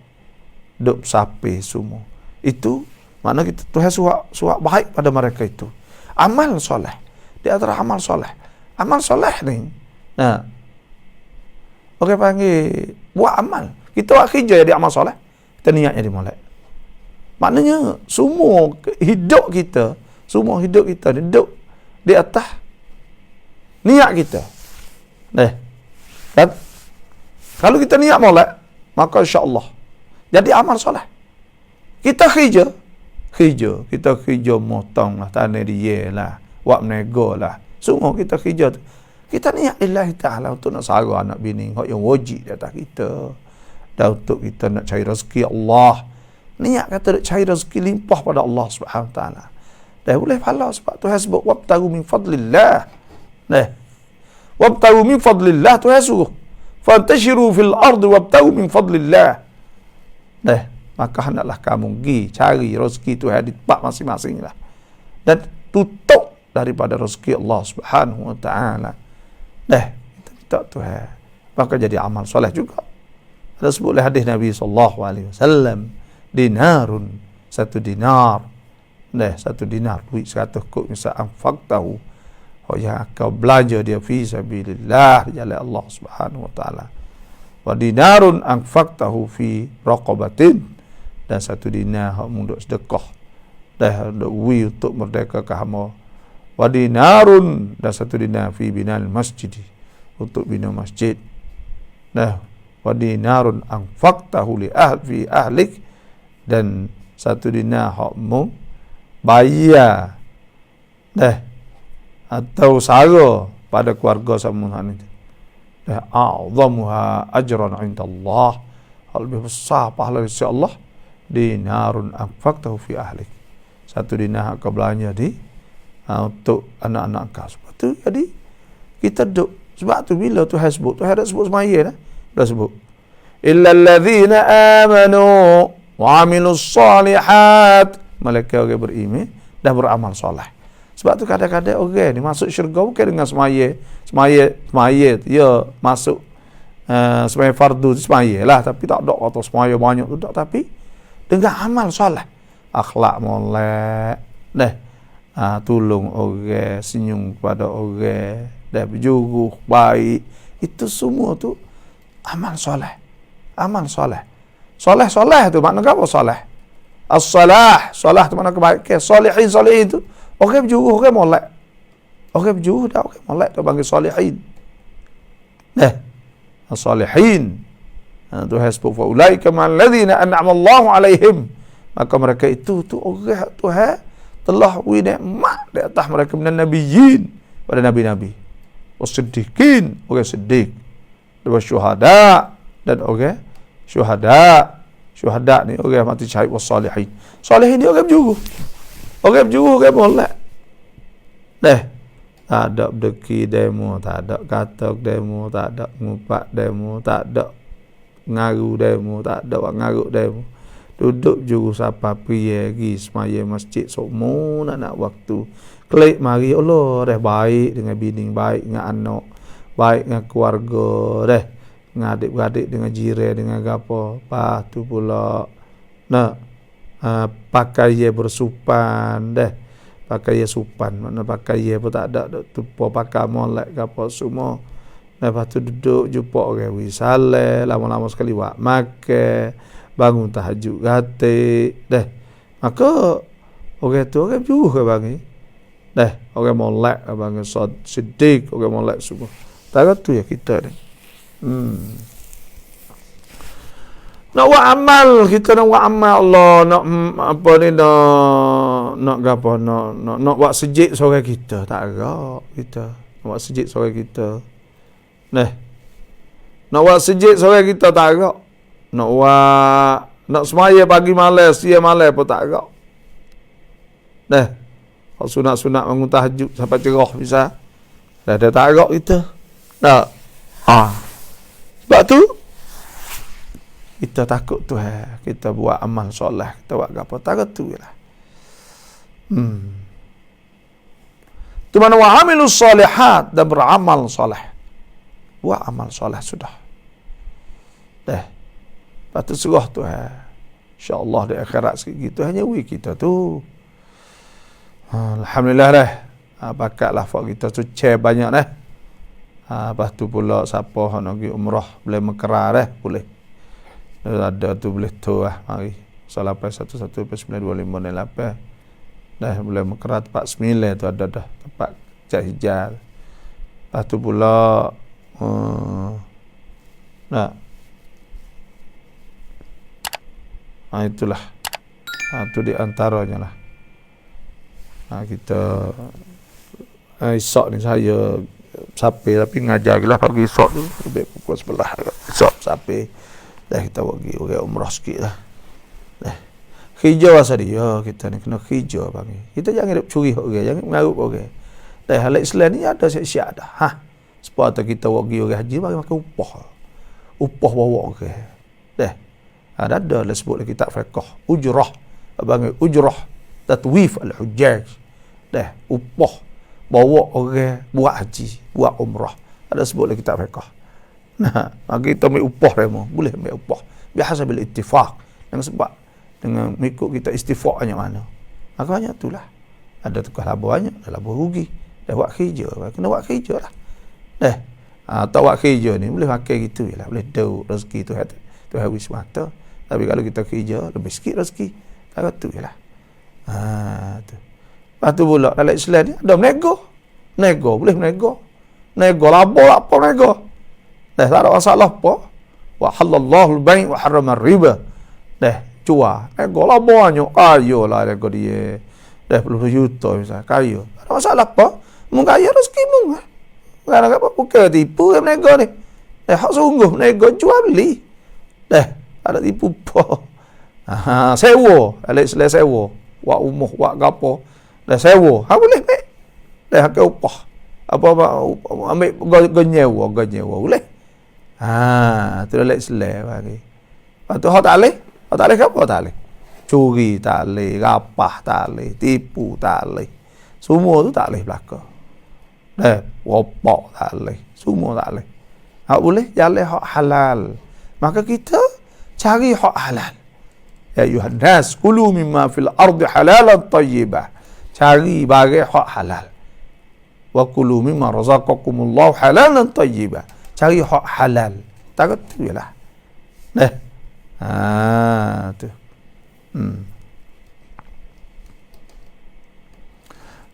duk sapi semua itu makna kita Tuhan suak baik pada mereka itu amal soleh di antara amal soleh ni nah orang panggil buat amal kita buat kerja jadi amal soleh kita niatnya dimulai maknanya semua hidup kita hidup di atas niat kita. Kan? Kalau kita niat molek, maka insya-Allah jadi amal soleh. Kita kerja, kita kerja motong lah, tanah dia lah, buat menego lah. Semua kita kerja tu. Kita niat lillahi ta'ala untuk nak sara anak bini yang wajib di atas kita. Dan untuk kita nak cari rezeki Allah. Niat kata nak cari rezeki limpah pada Allah Subhanahu Wa Taala. Dah boleh pahala sebab Tuhan sebut wabtagu min fadlillah. Wabtagu min fadlillah Tuhan suruh. Fantashiru fil ardi wabtagu min fadlillah. Maka hendaklah kamu pergi cari rezeki Tuhan di tempat masing-masing lah. Dan tutup daripada rezeki Allah Subhanahu Wa Taala. Kita minta Tuhan. Maka jadi amal soleh juga. Ada sebutlah hadis Nabi sallallahu alaihi wasallam, dinarun, satu dinar. Satu dinar duit 100 kok misal anfaqtahu yang kau belanja dia fi sabilillah jalan Allah Subhanahu Wa Taala. Wa dinarun anfaqtahu fi raqabatin, dan satu dinar hak munduk sedekah wi untuk merdeka ke hamba. Wa dinarun, dan satu dinar fi binal masjid, untuk bina masjid. Wa dinarun anfaqtahu li fi ahlik, dan satu dinar hak mu bayar atau sara pada keluarga samuhan itu. A'zamuha ajran 'inda Allah, lebih besar pahala di sisi Allah dinarun anfaqtahu fi ahlik, satu dinar kau belanja di untuk anak-anak kau. Sebab tu jadi kita duk, sebab tu bila Tuhan sebut, Tuhan dah sebut semaya dah sebut illal ladzina amanu wa amilus solihat, mereka orang beriman dan beramal soleh. Sebab tu kadang-kadang orang ni masuk syurga bukan dengan semaya ya masuk semaya fardu semaya lah, tapi tak ada kata semaya banyak tu tak, tapi dengan amal soleh, akhlak molek, tolong orang, senyum kepada orang, berjuruh baik, itu semua tu amal soleh. Soleh tu makna apa soleh? As-salah, salah tu makna kebaikan. Salihin tu orang berjuruh, orang molek. Orang berjuruh dah orang molek tu panggil salihin. As-salihin. Tuhan sebut fa ulaika ma'al ladzina an'ama Allahu 'alaihim. Maka mereka itu tu orang Tuhan telah beri nikmat di atas mereka minan nabiyyin, pada nabi-nabi. Was-siddiqin, orang siddiq. Dan syuhada, dan orang syuhada ni orang mati syahid, was-salihin. Salihin ni orang berjuruh. Orang molek. Tak ada berdeki demo, tak ada katak demo, tak ada ngupak demo, tak ada ngaru demo, tak ada ngaruk demo. Duduk juru siapa pria pergi semaya masjid semua nak waktu. Klik mari Allah dah baik dengan bini, baik dengan anak, baik dengan keluarga dengan adik-beradik, dengan jiran, dengan apa. Lepas tu pula pakai ye bersupan pakai ye supan, makna pakai ye pun tak ada tupa pakai molek ke apa semua. Lepas tu duduk jumpa orang wisale, lama-lama sekali buat makan, bangun tahajud gatik maka orang tu orang jauh ke bangi orang molek bangi siddiq, orang molek semua. Tak tu ya kita ni. Nak buat amal, kita nak buat amal Allah, nak apa ni, nak apa, nak buat sejid seorang kita, tak agak kita nak buat sejid seorang kita. Nak buat sejid seorang kita tak agak. Nak semaya pagi malam, siang malam pun tak agak. Sunat-sunat bangun tahajud sampai cerah bisa. Dah ada tarak kita. Nah. Sebab tu kita takut Tuhan, kita buat amal soleh, kita buat apa takut tu lah. Tu mana wa amilus solihat, dan beramal soleh. Buat amal soleh sudah. Dah. Lepas tu serah Tuhan. InsyaAllah di akhirat sikit gitu hanya kita tu. Alhamdulillah dah. Bakatlah fak kita tu banyak dah. Lepas tu pula siapa nak pergi umrah boleh Mekah dah boleh. Ada tu boleh tu lah mari. 0811-925-8. Dah boleh Mekah tempat 9 tu ada dah tempat hijal. Lepas tu pula itulah. Tu di antaranya lah. Kita esok ni saya sampai tapi ngajar lah pagi esok tu lebih pukul 11 esok sampai dah kita pergi umrah sikit lah. Dah hijau asal dia kita ni kena hijau pagi. Kita jangan hidup curi orang, jangan mengarut orang. Dah hal Islam ni ada siap-siap dah. Sebab tu kita pergi orang haji bagi makan upah bawa orang. Dah ada lah sebut dalam kitab fiqh ujrah, panggil ujrah tatwif al-hujjaj. Dah upah bawa orang buat haji, buat umrah. Ada sebut dalam kitab fiqh. Kita ambil upah demo, boleh ambil upah. Biasa bil ittifaq. Dengan sebab dengan mengikut kita istifaq banyak mana. Makanya itulah. Ada tukar laba banyak, ada laba rugi. Dah buat kerja, kena buat kerja lah. Dah. Tak buat kerja ni boleh makan gitu je lah. Boleh daur rezeki tu habis mata. Tapi kalau kita kerja lebih sikit rezeki. Tak tu je lah. Tu. Lepas tu pula dalam Islam ni ada menego boleh menego laba apa menego. Dah tak ada masalah apa. Wa halallahu al-bai' wa harrama riba. Dah cuah nego labanya kaya lah nego dia. Dah 10 juta misalnya kaya. Tak ada masalah apa. Mung kaya rezeki mung. Kalau apa bukan tipu yang menego ni. Dah hak sungguh menego jual beli. Dah ada tipu apa. Sewa, ala Islam sewa. Wak umuh, wak gapo. Dah sewa. Boleh baik. Dah ke upah. Apa ambil ganyewa boleh. Tu ala Islam bagi. Lepas tu hak tak boleh. Hak tak boleh apa tak boleh. Curi tak boleh, rapah tak boleh, tipu tak boleh. Semua tu tak boleh belaka. Dah, ropak tak boleh. Semua tak boleh. Hak boleh jalan hak halal. Maka kita cari hak halal. Ya ayuhan nas kulu mimma fil ardi halalan tayyibah. Cari barang hak halal. Wa kulu mimma razaqakumullahu halalan tayyibah. Cari hak halal. Takut tu jelah. Dah. Tu.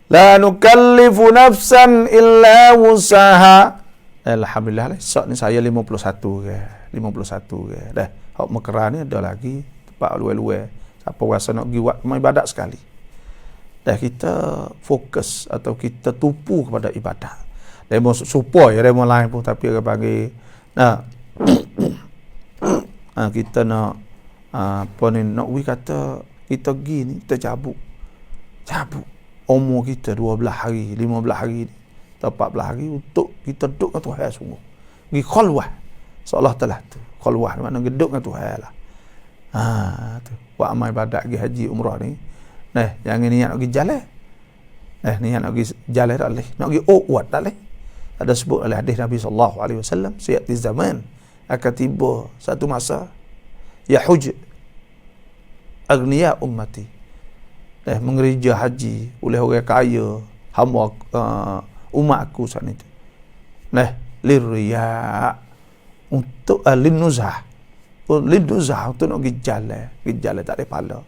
La nukallifu nafsan illa wusaha. Alhamdulillah lah. Esok ni saya 51 ke. Dah. Hak Mekah ni ada lagi tempat luar-luar. Siapa rasa nak pergi buat ibadat sekali. Dah kita fokus atau kita tupu kepada ibadat. Demo supaya demo lain pun tapi orang panggil kita nak apa ni nak kata kita pergi ni kita cabut umur kita 12 hari 15 hari atau 14 hari untuk kita duduk dengan Tuhan sungguh pergi khalwah seolah telah tu khalwah makna duduk dengan Tuhan lah. Tu buat amal ibadat pergi haji umrah ni jangan niat nak pergi jalan niat nak pergi jalan tak boleh nak pergi uat tak boleh. Ada sebut oleh hadis Nabi SAW sayati zaman akan tiba satu masa yahuj agniya ummati mengereja haji oleh orang kaya hamba umatku saat itu lirriya untuk linnuzah untuk nak pergi jalan tak ada pahala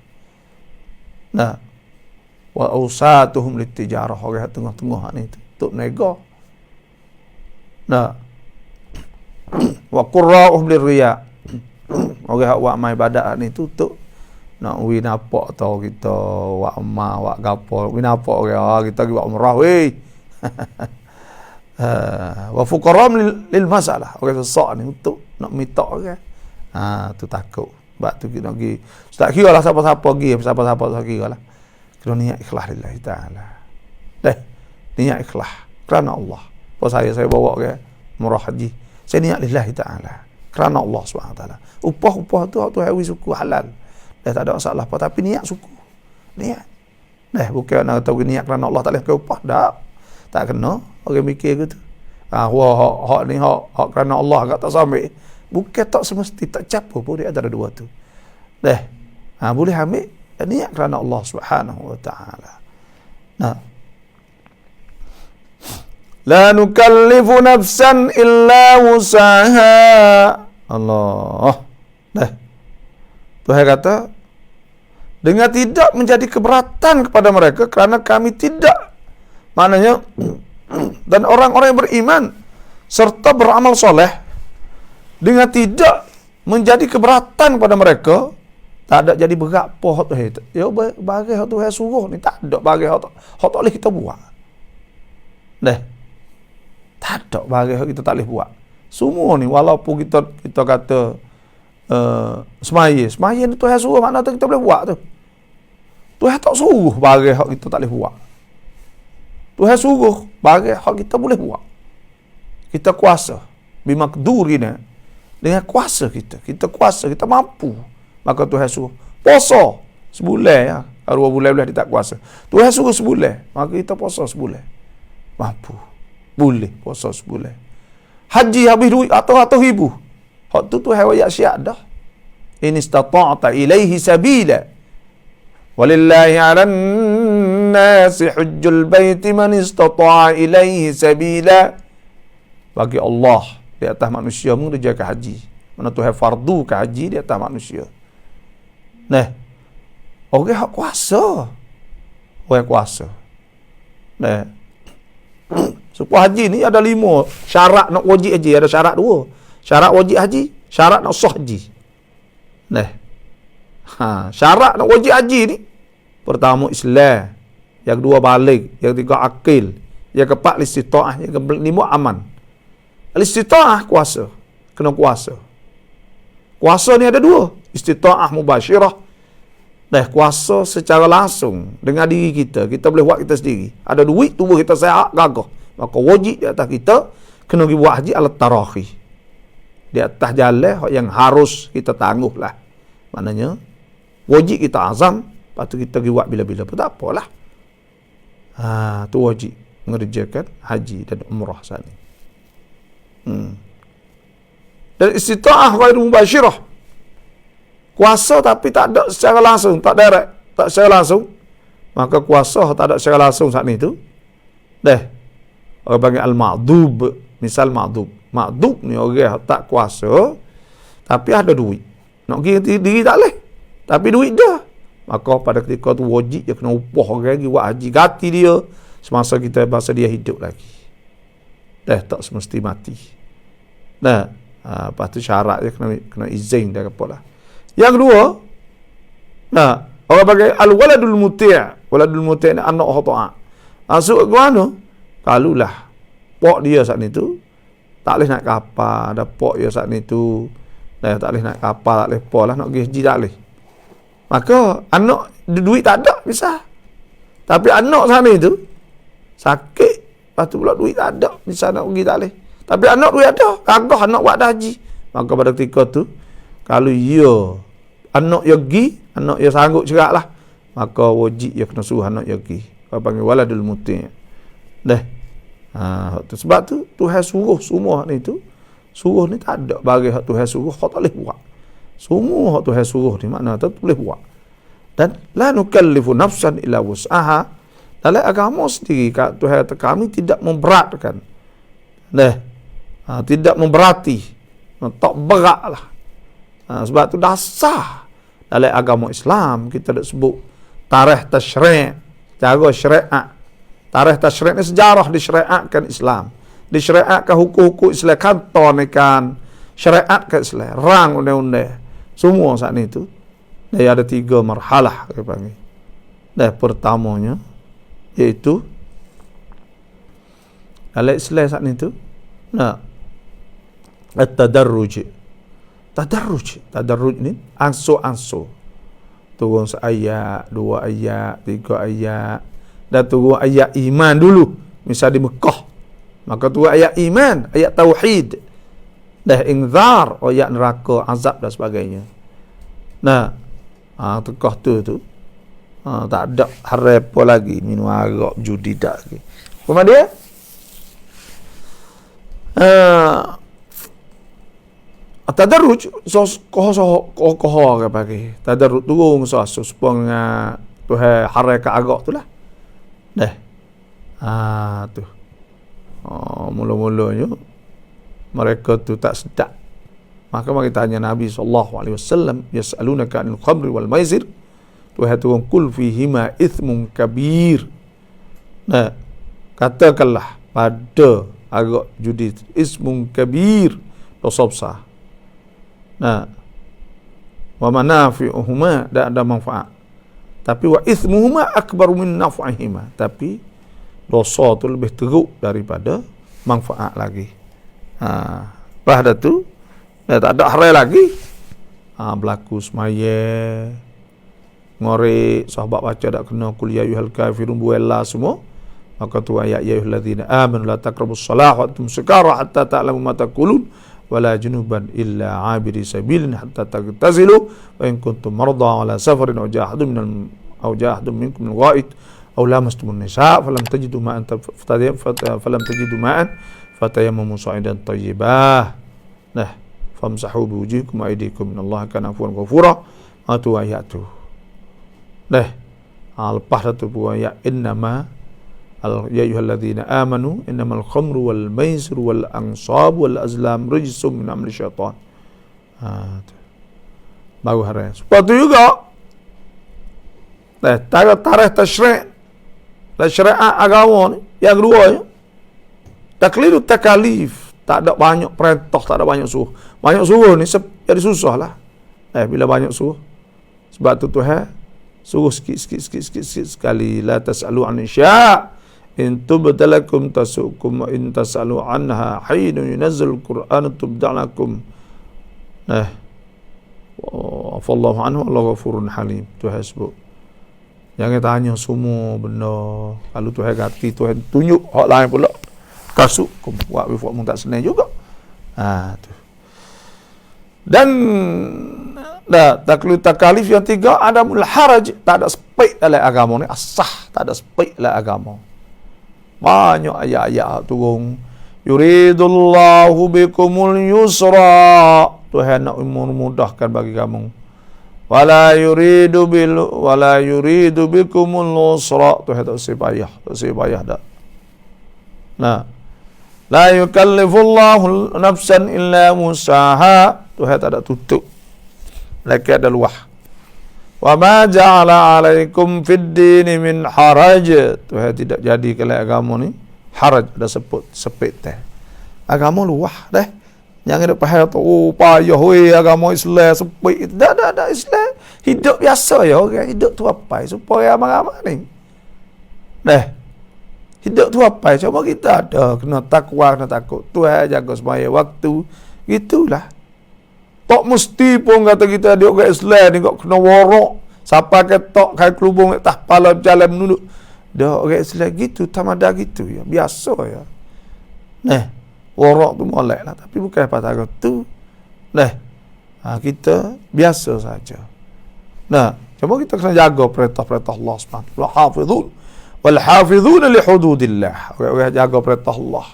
wa awsatuhum litijarah orang tengah-tengah ni untuk nego wa qurra'uhum lirriya orang hak buat amal ibadat ni tutup nak wi nampak tau kita buat amal buat gapo wi nampak orang kita pergi buat umrah weh wa fuqaram lil masalah orang sesak ni untuk nak minta orang tu takut sebab tu kita pergi tak kira lah siapa-siapa pergi siapa-siapa tak kira lah kena niat ikhlas lillahi taala niat ikhlas kerana Allah Pas saya bawa ke umrah haji. Saya niat lillahi ta'ala. Kerana Allah SWT. Upah tu hawi suku halal. Dah tak ada masalah apa. Tapi niat suku. Niat. Bukan nak tahu niat kerana Allah tak boleh ke upah. Tak kena. Orang mikir gitu. Hak ni hak kerana Allah agak tak sampai. Bukan tak semesti, tak capo pun dia antara dua tu. Boleh ambil niat kerana Allah Subhanahu wa taala. La nukallifu nafsan illa wusaha. Allah. Tuhan kata, dengan tidak menjadi keberatan kepada mereka kerana kami tidak, maknanya dan orang-orang yang beriman serta beramal soleh, dengan tidak menjadi keberatan kepada mereka, tak ada jadi berat apa hak tu. Ya bagi hak tu suruh ni, tak ada bagi hak tak boleh kita buat. Tak ada bagi hak kita tak boleh buat. Semua ni walaupun kita kata semaya ni Tuhan suruh, makna tu kita boleh buat tu. Tuhan tak suruh bagi hak kita tak boleh buat. Tuhan suruh bagi hak kita boleh buat. Kita kuasa bimakdurina, dengan kuasa kita kuasa, kita mampu, maka Tuhan suruh puasa sebulan ya. Kalau 2 bulan dia tak kuasa, Tuhan suruh sebulan, maka kita puasa sebulan, mampu, boleh puasa sebulan. Haji habis duit atau ribu, hak tu Tuhan ayat syiat dah. In istata'ta ilaihi sabila walillahi 'alan nasi hujjul baiti man istata'a ilaihi sabila. Bagi Allah di atas manusia mengerjakan haji. Mana Tuhan fardu ke haji di atas manusia. Orang hak kuasa. Orang kuasa. Supaya haji ni ada 5 syarat nak wajib haji, ada syarat 2. Syarat wajib haji, syarat nak sah haji. Syarat nak wajib haji ni, pertama Islam, yang kedua balik, yang ketiga akil, yang keempat istita'ah, yang kelima aman. Istita'ah kuasa, kena kuasa. Kuasa ni ada 2, istita'ah mubasyirah. Kuasa secara langsung dengan diri kita boleh buat kita sendiri. Ada duit, tubuh kita sihat, gagah, maka wajib di atas kita kena pergi buat haji ala tarahi, di atas jalan yang harus kita tangguh lah. Maknanya wajib kita azam, lepas tu kita pergi buat bila-bila pun tak apalah. Tu wajib mengerjakan haji dan umrah saat ni. Dan istita'ah ghairu mubasyirah, kuasa tapi tak ada secara langsung, tak direct, tak secara langsung, maka kuasa tak ada secara langsung saat ni tu. Orang panggil al-ma'dub. Misal ma'dub ni orang tak kuasa tapi ada duit, nak pergi diri tak boleh, tapi duit dah, maka pada ketika tu wajib dia kena upah orang pergi buat haji, ganti dia semasa dia hidup lagi. Tak semesti mati. Lepas tu syarat dia kena izin dia apalah. Yang kedua, orang panggil al-waladul muti'. Waladul muti' ni anak ta'at. Maksud ke mana? Kalulah pok dia saat ni tu tak boleh naik kapal, ada pok dia saat ni tu tak boleh naik kapal, tak boleh pok lah, nak pergi haji tak boleh, maka anak duit tak ada bisa. Tapi anak saat ni tu sakit, lepas tu pula duit tak ada, bisa nak pergi tak boleh. Tapi anak duit ada, gagah anak buat haji, maka pada ketika tu kalau anak dia pergi, anak dia sanggup cerak lah, maka wajib dia kena suruh anak dia pergi. Apa panggil waladul muti'. Sebab tu Tuhan suruh semua ni tu, suruh ni tak ada bagi hak Tuhan suruh hak tak boleh buat. Semua hak Tuhan suruh ni makna tu boleh buat. Dan la nukallifu nafsan illa wus'aha. Dalam agama sendiri Tuhan kata kami tidak memberatkan. Tidak memberati. Tak berat lah. Sebab tu dasar dalam agama Islam kita dah sebut tarikh tasyri', cara syariat. Tarikh tasyri' ni sejarah disyariatkan Islam, disyariatkan hukum-hukum Islam, kanton kan syariatkan Islam, rang undang-undang semua saat ni tu. Dia ada 3 marhalah dia panggil. Pertamanya iaitu dalam Islam saat ni tu at-tadarruj. Tadarruj ni ansur-ansur, turun seayat, 2 ayat, 3 ayat, dan turun ayat iman dulu. Misal di Mekah, Maka tu ayat iman, ayat tauhid. Dah ingzar, ayat neraka, azab dan sebagainya. Nah, tekah tu tak ada haram apa lagi, minum arak, judi tak lagi. Kemudian tadarruj koho ke bagi. Tadarruj turun supaya Tuhan haram ke arak tu lah. Dah. Tu. Mula-mulanya mereka tu tak sedap. Maka mari tanya Nabi SAW, yas'alunaka 'anil khamri wal maisir. Tuhan turun kul fihima ithmun kabir. Nah, katakanlah pada arak judi ismun kabir, dosa besar. Nah, wa manafi'uhuma, dan ada manfaat. Tapi wa ithmuhuma akbaru min naf'ihima. Tapi dosa tu lebih teruk daripada manfaat lagi. Lepas dah tu dah tak ada haram lagi. Berlaku semaya, ngorek, sahabat baca tak kena kul ya ayyuhal kafirun buela semua. Maka tu ayat ya ayyuhallazina amanu la taqrabus salah wa antum sukara hatta ta'lamu ma taqulun wala junuban illa 'abiri sabilin hatta tagtasilu wa in kuntum marda ala safarin aw jahadum minkum min ghaid aw lamastumun nisa falam tajidu ma'an fatayammamu sa'idan tayyibah. Nah, famsahu biwujuhikum wa aydikum innallaha kana afuwan ghafura. Tu ayat tu. Nah, lepas tu ayat innama ya ayyuhalladzina amanu innamal khamru wal maisiru wal ansab wal azlam rijsum min amali syaitan. Baru haram. Seperti juga tarikh tasyri', syariat agama ni yang kedua ya. Taklidu takalif, tak ada banyak perintah, tak ada banyak suruh. Banyak suruh ni jadi susah lah. Bila banyak suruh. Sebab tu Tuhan suruh sikit sekali. La tas'alu 'an isya' in tubdalakum tasukum in tas'alu 'anha hina yunazzal al-Qur'an tubdalakum. Afallahu anhu Allahu ghafurun halim. Tuhan sebut. Jangan tanya semua benda. Kalau Tuhan kata, Tuhan tunjuk hak lain pula. Kasut kau buat reform tak senang juga. Tu. Dan taklif yang tiga ada haraj, tak ada spek dalam agama ni, asah tak ada spek dalam agama. Banyak ayat-ayat turun. Yuridullahu bikumul yusra. Tuhan nak memudahkan bagi kamu. Wala yuridu bikumul usra. Tuhan tak sepayah dah. Nah, la yukallifullahu nafsan illa wusaha. Tuhan tak ada tutup. Lagi ada luah. Wa ma ja'ala 'alaikum fid dini min haraj. Tuhan tidak jadi kalau agama ni haraj, ada sepit teh. Agama luah dah. Jangan duk faham tu payah weh agama Islam sepit. Dah Islam hidup biasa ya orang. Hidup tu apa supaya amal-amal ni. Dah. Hidup tu apa? Cuma kita ada kena takwa, kena takut Tuhan, jaga semaya waktu. Gitulah. Tak mesti pun kata kita dia orang Islam ni kena warak. Siapa ketok kai kelubung atas kepala jalan menunduk. Dia orang Islam gitu, tamada gitu ya. Biasa ya. Warak tu molek lah, tapi bukan apa tu. Kita biasa saja. Cuma kita kena jaga perintah-perintah Allah Subhanahu wa ta'ala. Wal hafizuna li hududillah. Orang jaga perintah Allah.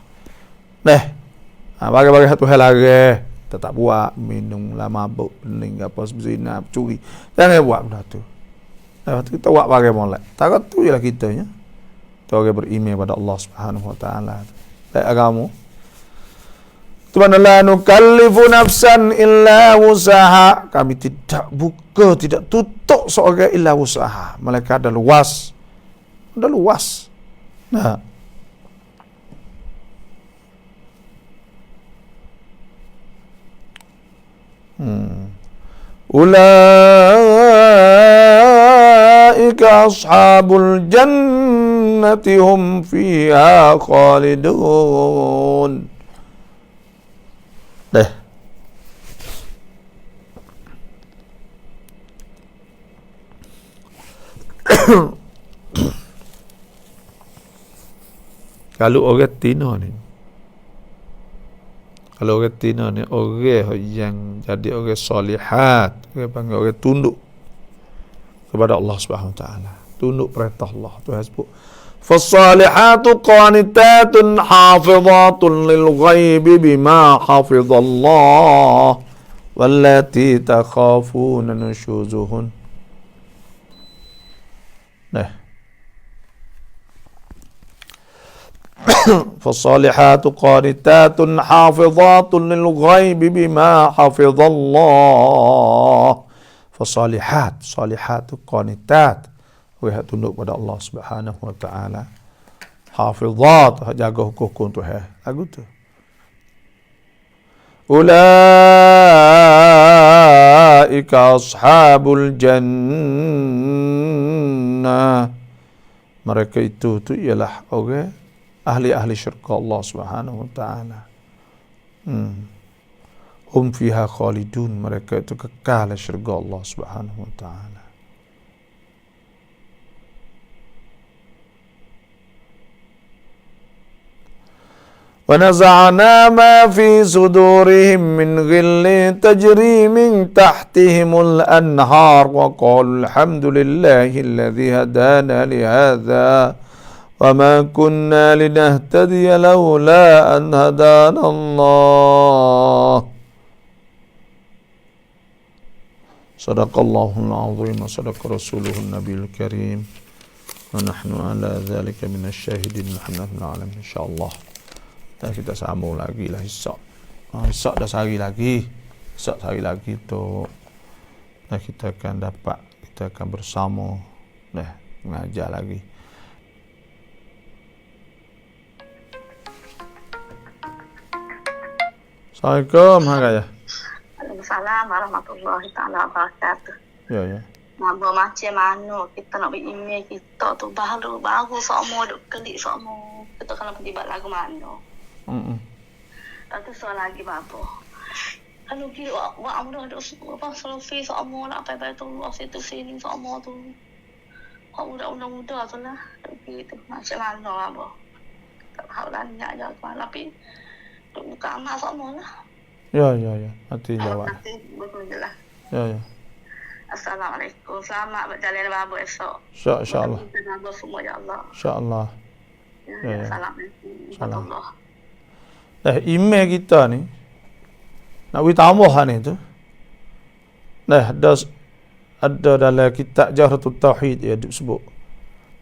Bagi-bagi satu hal lagi, kita tak buat minum lah, mabuk, pening apa zina, curi. Jangan buat benda tu. Kita buat bagi molek. Tak tu ialah kita ya. Kita orang beriman pada Allah Subhanahu wa ta'ala. Tak agama. Tuhan la nukallifu nafsan illa wusaha. Kami tidak buka, tidak tutup seorang illa wusaha. Mereka ada luas. Ada luas. Ulaika ashabul jannati hum fiha khalidun. Kalau orang Tino ni Kalau orang Tina ni orang yang jadi orang solihat, orang panggil orang tunduk kepada Allah Subhanahu Wa Taala, tunduk perintah Allah. Tuhan sebut فالصالحات قانتات حافظات للغيب بما حفظ الله واللاتي تخافون نشوزهن. Nah, فالصالحات قانتات حافظات للغيب بما حفظ الله. فالصالحات صالحات قانتات wahai tunduk pada Allah Subhanahu Wa Taala. Hafizat, jaga hukum Tuhan. Lagu tu. Ulaika ashabul jannah. Mereka itu ialah orang ahli-ahli syurga Allah Subhanahu Wa Taala. Hum fiha khalidun. Mereka itu kekal syurga Allah Subhanahu Wa Taala. ونزعنا ما في صدورهم من غل تجري من تحتهم الأنهار وقالوا الحمد لله الذي هدانا لهذا وما كنا لنهتدي لولا أن هدانا الله. صدق الله العظيم وصدق رسوله النبي الكريم ونحن على ذلك من الشاهدين الحمد لله إن شاء الله. Kita sambung lagi lah Isyak. Isyak dah sehari lagi. Isyak sehari lagi tu kita akan dapat, kita akan bersama mengajar lagi. Assalamualaikum. Waalaikumsalam warahmatullahi taala wabarakatuh. Ya. Nak buat macam mana kita nak bagi email kita tu baru semua duk klik semua. Kita kena pergi buat lagu mana. Lepas tu soal lagi apa? Kalau kira buat amrah ada apa selfie semua nak pakai tu situ sini semua tu. Kau muda tu lah. Tapi tu macam mana apa? Tak tahu lah ni aja tuan tapi buka amal semua lah. Ya. Nanti jawab. Nanti betul je lah. Ya. Assalamualaikum. Selamat berjalan babu esok. InsyaAllah. Kita babu semua ya Allah. InsyaAllah. Ya. Assalamualaikum. Email kita ni nak beri tambahan itu. Ada dalam kitab Jawharatul Tauhid dia disebut.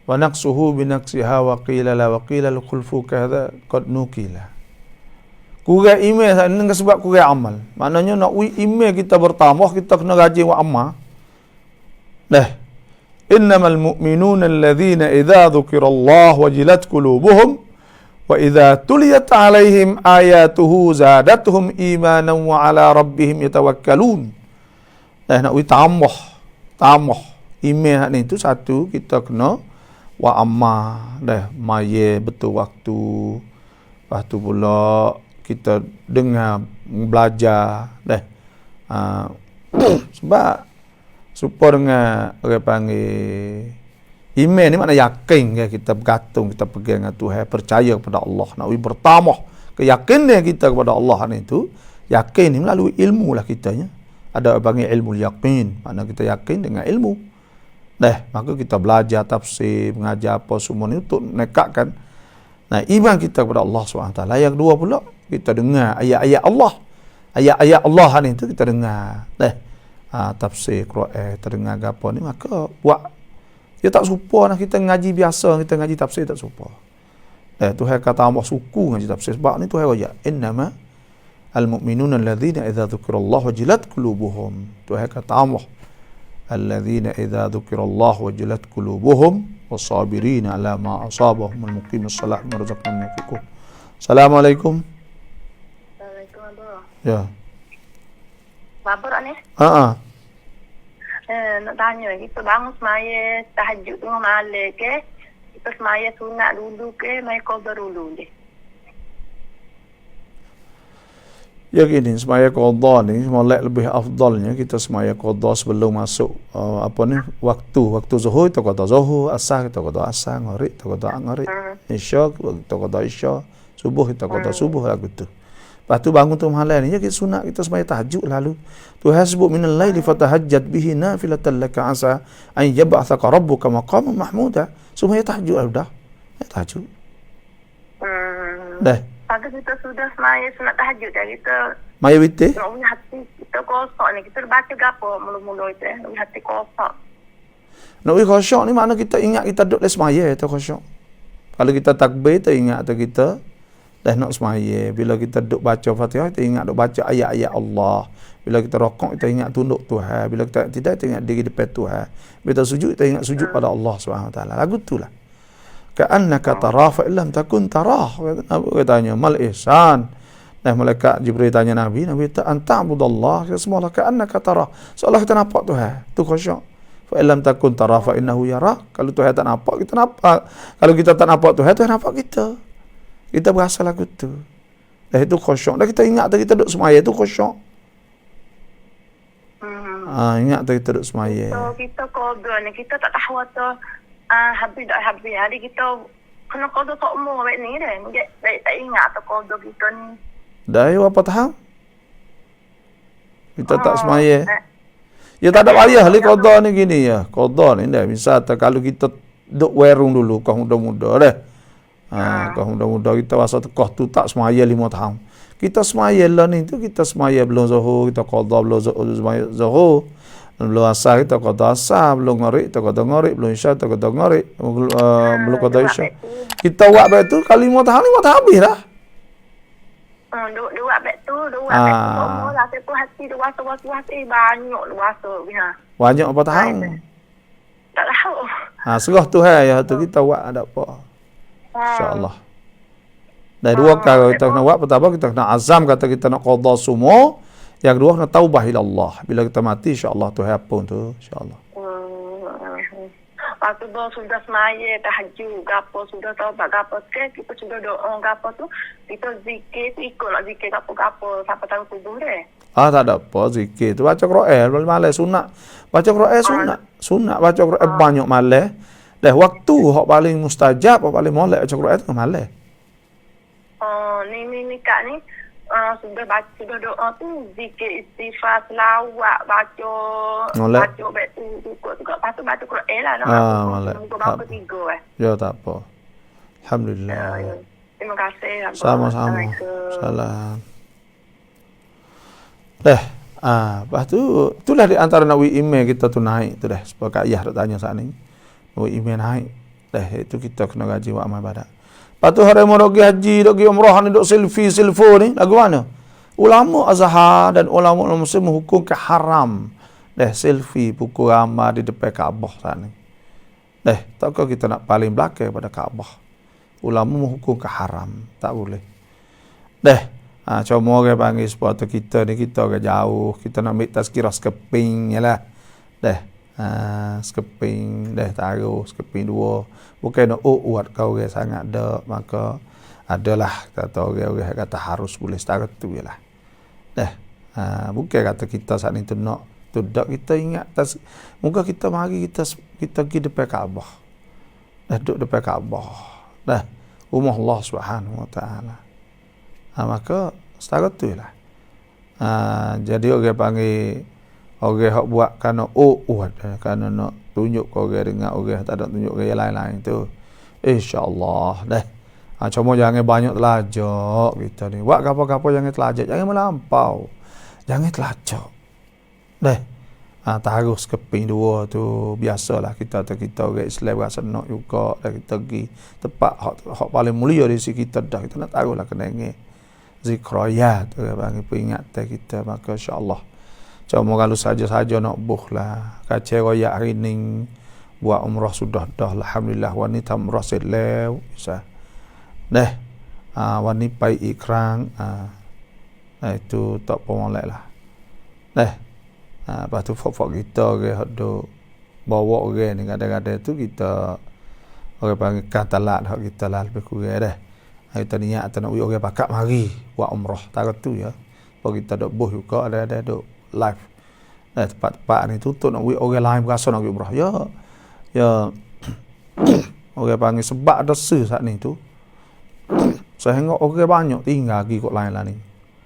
Wa naqsuhu bi naqsiha wa qila la wa qila al-khulfu kadha qad nukila. Kurang email ni sebab kurang amal. Maknanya nak email kita bertambah, kita kena rajin buat amal. Innamal mu'minuna alladhina idza dzukirallahu wajilat qulubuhum wa idza tuliyat 'alaihim ayatuhu zadatuhum imanan wa 'ala rabbihim yatawakkalun. Nak tambah email ni tu satu, kita kena wa amma maya betul waktu. Lepas tu pula kita dengar belajar sebab supaya dengan orang panggil email ni makna yakin kan, kita bergantung, kita pegang dengan Tuhan, percaya kepada Allah, nak bertambah keyakinan kita kepada Allah ni tu. Yakin ni melalui ilmu lah kitanya. Ada orang panggil ilmu yakin, makna kita yakin dengan ilmu. Maka kita belajar tafsir, mengajar apa semua ni untuk nekatkan iman kita kepada Allah SWT. Yang kedua pula, kita dengar ayat-ayat Allah. Ayat-ayat Allah ni tu kita dengar. Tafsir Quran, kita dengar apa ni, maka buat dia tak serupa nak kita ngaji biasa, kita ngaji tafsir tak serupa. Tuhan kata tambah suku ngaji tafsir sebab ni Tuhan wajah innama al-mu'minuna alladhina idza dzukirallahu wajilat qulubuhum. Tuhan kata tambah alladhina idza dzukirallahu wajilat qulubuhum was-sabirina ala ma asabahum al-muqimis salah marzaqnahum yunfiqun. Assalamualaikum. Waalaikumsalam. Ya. Bapak ni? Nak tanya, kita bangun semaya tahajud tu malam ke? Kita semaya sunat dulu ke? Semaya qadha dulu je? Ya gini, semaya qadha ni molek lebih afdalnya kita semaya qadha sebelum masuk waktu zuhur kita qadha zuhur, asar kita qadha asar, maghrib kita qadha maghrib, isya kita qadha isya, subuh kita qadha subuh lagu tu. Lepas tu bangun tu malam ni, ya kita sunat kita sembahyang tahajud lalu. Tuhan sebut minal laili fatahajjad bihi nafilatan laka asa an yab'athaka rabbuka maqaman mahmuda. Sembahyang tahajud lalu dah. Tahajud. Dah. Pagi kita sudah semaya sunat tahajud dah kita. Maya witir. Nak punya hati kita kosong ni. Kita baca gapo mula-mula itu nak hati kosong. Nak khusyuk ni makna kita ingat kita duduk dalam semaya tu khusyuk. Kalau kita takbir kita ingat tu kita dah nak semaya. Bila kita duduk baca Fatihah kita ingat duduk baca ayat-ayat Allah. Bila kita rokok kita ingat tunduk Tuhan. Bila kita tidak kita ingat diri depan Tuhan. Bila kita sujud kita ingat sujud pada Allah SWT. Lagu itulah. Ka'annaka tarah fa illam takun tarah. Katanya mal ihsan. Nah malaikat Jibril tanya Nabi kata anta'budallah semualah ka'annaka tarah. Seolah kita nampak Tuhan. Tu khusyuk. Fa illam takun tarah fa innahu yara. Kalau Tuhan tak nampak kita nampak. Kalau kita tak nampak Tuhan nampak kita. Kita berasa lagu tu. Dah itu khusyuk. Dah kita ingat kita duduk semaya tu khusyuk. Ingat kita duduk semaya. So kita qada ni kita tak tahu atau habis hari kita kena qada tak umur baik ni dah. Tak ingat atau qada kita ni. Dah apa tahu? Kita tak semaya. Ya tak ada payah li qada ni gini ya. Qada ni dah misal kalau kita duk warung dulu kau muda-muda dah. Kau muda-muda kita rasa tekah tu tak semaya 5 tahun. Kita semaya lah ni tu kita semaya belum zuhur, kita qada belum zuhur. Belum asar kita qada asar, belum maghrib kita qada maghrib, belum isya kita qada maghrib, belum qada isya. Kita buat baik tu kalau 5 tahun habis dah. Dua bet tu semua lah tu hati dua hati banyak luasa biha. Banyak apa tahun? Tak tahu. Serah Tuhan ya tu kita buat ada apa. Insya-Allah. Dan dua kali kita nak buat pertama kita kena azam kata kita nak qada semua. Yang kedua kena taubah ila Allah. Bila kita mati insya-Allah Tuhan pun tu insya-Allah. Waktu sudah semaya tahajud gapo sudah taubat gapo kita sudah doa gapo tu kita zikir ikut nak zikir gapo sampai tahu kubur deh. Tak ada apa zikir tu baca Quran malam sunat. Baca Quran sunat baca Quran banyak malam. Dah waktu hak paling mustajab hak paling molek baca Quran tu malam. Ni kak ni sudah doa tu zikir istighfar selawat baca betul juga lepas tu baca Quran lah berapa 3 ya tak apa alhamdulillah terima kasih sama-sama salam lepas tu itulah di antara nawi email kita tu naik tu dah sebab Kak Ayah tanya saat ni nawi email naik itu kita kena gaji wa amal ibadat. Lepas tu hari mau pergi haji, pergi umrah ni duk selfie ni lagu mana? Ulama Azhar dan ulama Muslim menghukum ke haram. Selfie pukul ramah di depan Kaabah sana. Takkah kita nak paling belakang pada Kaabah. Ulama menghukum ke haram, tak boleh. Cuma orang panggil sepatu kita ni kita agak jauh, kita nak ambil tazkirah skeping yalah. Skeping taruh skeping 2 bukan nak buat kau orang sangat dak maka adalah kata orang-orang kata harus boleh setara tu jelah bukan kata kita saat ni tu nak tu dak kita ingat muka kita mari kita pergi depan Kaabah duduk depan Kaabah rumah Allah Subhanahu Wa Taala maka setara tu jelah jadi orang panggil orang hak buat kerana kerana nak tunjuk ke orang dengan orang tak ada tunjuk ke yang lain-lain tu. InsyaAllah cuma jangan banyak telajak kita ni. Buat apa-apa jangan telajak, jangan melampau. Jangan telajak. Taruh skeping 2 tu biasalah kita orang Islam rasa nak juga kita pergi tempat hak paling mulia di sisi kita kita nak taruhlah kenangan zikrayat bagi peringatan kita maka insya-Allah. Cuma kalau saja-saja nak lah. Kacau royak hari ni buat umrah sudah dah alhamdulillah wanita umrah selesai bisa. Wanita pai ikrang itu tak pomolek lah. Lepas tu fok kita orang duk bawa orang ni kadang-kadang tu kita orang panggil katalat hak kita lah lebih kurang dah. Kita niat nak orang pakak mari buat umrah tarat tu ya. Kalau kita duk buh juga ada duk live tempat-tempat ni tutup nak orang lain berasa nak umrah ya orang panggil sebab dosa saat ni tu sehingga orang banyak tinggal pergi kot lain lah ni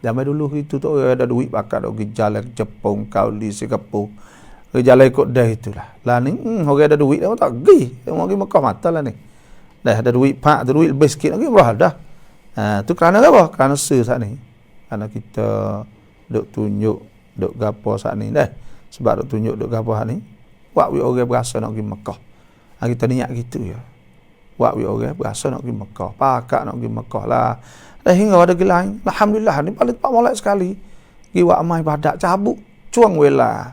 Zaman dulu itu tu ada duit pakat pergi jalan ke Jepun, Kauli, Singapura. Pergi jalan ikut dah itulah. Lah ni orang ada duit dia tak pergi. Dia mau pergi Mekah mata lah ni. Dah ada duit pak, ada duit lebih sikit lagi berah dah. Tu kerana apa? Kerana saat ni. Kerana kita duk tunjuk duk gapo saat ni dah. Sebab duk tunjuk duk gapo saat ni. Wak we orang berasa nak pergi Mekah. Kita niat gitu ya. Wak we orang berasa nak pergi Mekah. Pakak nak pergi Mekah lah. Dah hingga ada gelang. Alhamdulillah ni paling pak molek sekali. Pergi wak mai ibadat cabut cuang wela.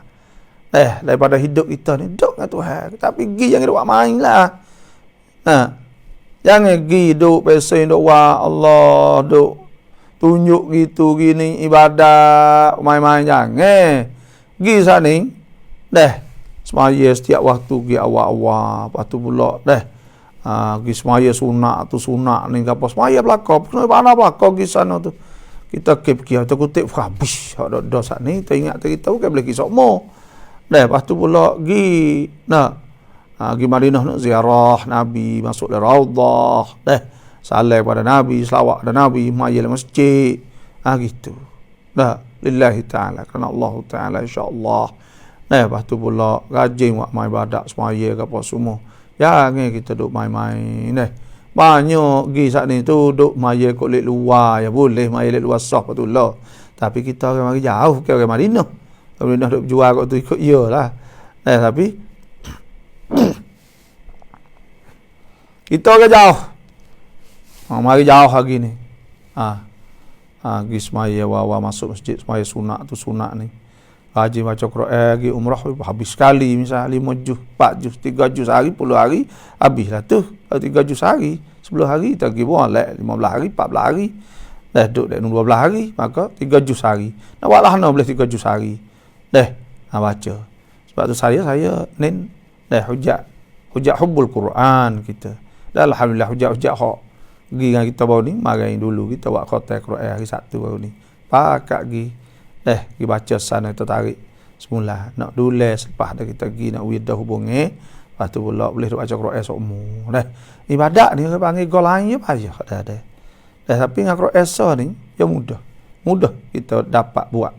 Daripada hidup kita ni duk dengan Tuhan. Tapi pergi jangan duk main lah. Jangan pergi duk pesen duk wak Allah duk tunjuk gitu gini ibadat main-main jangan. Pergi sana ni semaya setiap waktu pergi awal-awal. Lepas tu pula pergi semaya sunat tu sunat ni apa semaya belakang. Mana belakang pergi sana tu. Kita pergi kita kutip habis. Hak dak dosa ni kita ingat kita bukan boleh pergi sokmo. Lepas tu pula pergi pergi Madinah nak ziarah Nabi, masuk ke Raudhah. Salam pada Nabi, selawat pada Nabi, maya di masjid. Gitu. Lillahi ta'ala. Kerana Allah Ta'ala insya-Allah. Lepas tu pula rajin buat mai ibadat semaya ke apa semua. Jangan kita duk main-main. Banyak pergi saat ni tu duk maya kot lek luar. Ya boleh maya lek luar sah patutlah. Tapi kita orang mari jauh ke orang Madinah. Orang Madinah duk jual kot tu ikut iyalah. Tapi kita orang jauh. Mari jauh lagi ni. Pergi semaya wawa masuk masjid semaya sunat tu sunat ni. Haji baca Quran, pergi umrah habis sekali misal 5 juz, 4 juz, 3 juz sehari, 10 hari habislah tu. 3 juz sehari, 10 hari kita pergi boleh 15 hari, 14 hari. Dah duduk dah 12 hari, maka 3 juz sehari. Nak buat lah boleh 3 juz sehari. Baca. Sebab tu saya nin hujat hubbul Quran kita. Dah alhamdulillah hujat hak pergi dengan kita baru ni, mari dulu kita buat khatam Quran hari Sabtu baru ni. Pakak pergi pergi baca sana tertarik semula nak dule selepas dah kita pergi nak wirdah hubungi. Lepas tu pula boleh baca Quran semua. Ibadat ni orang panggil gol lain je payah ada. Tapi dengan Quran ni ya mudah kita dapat buat.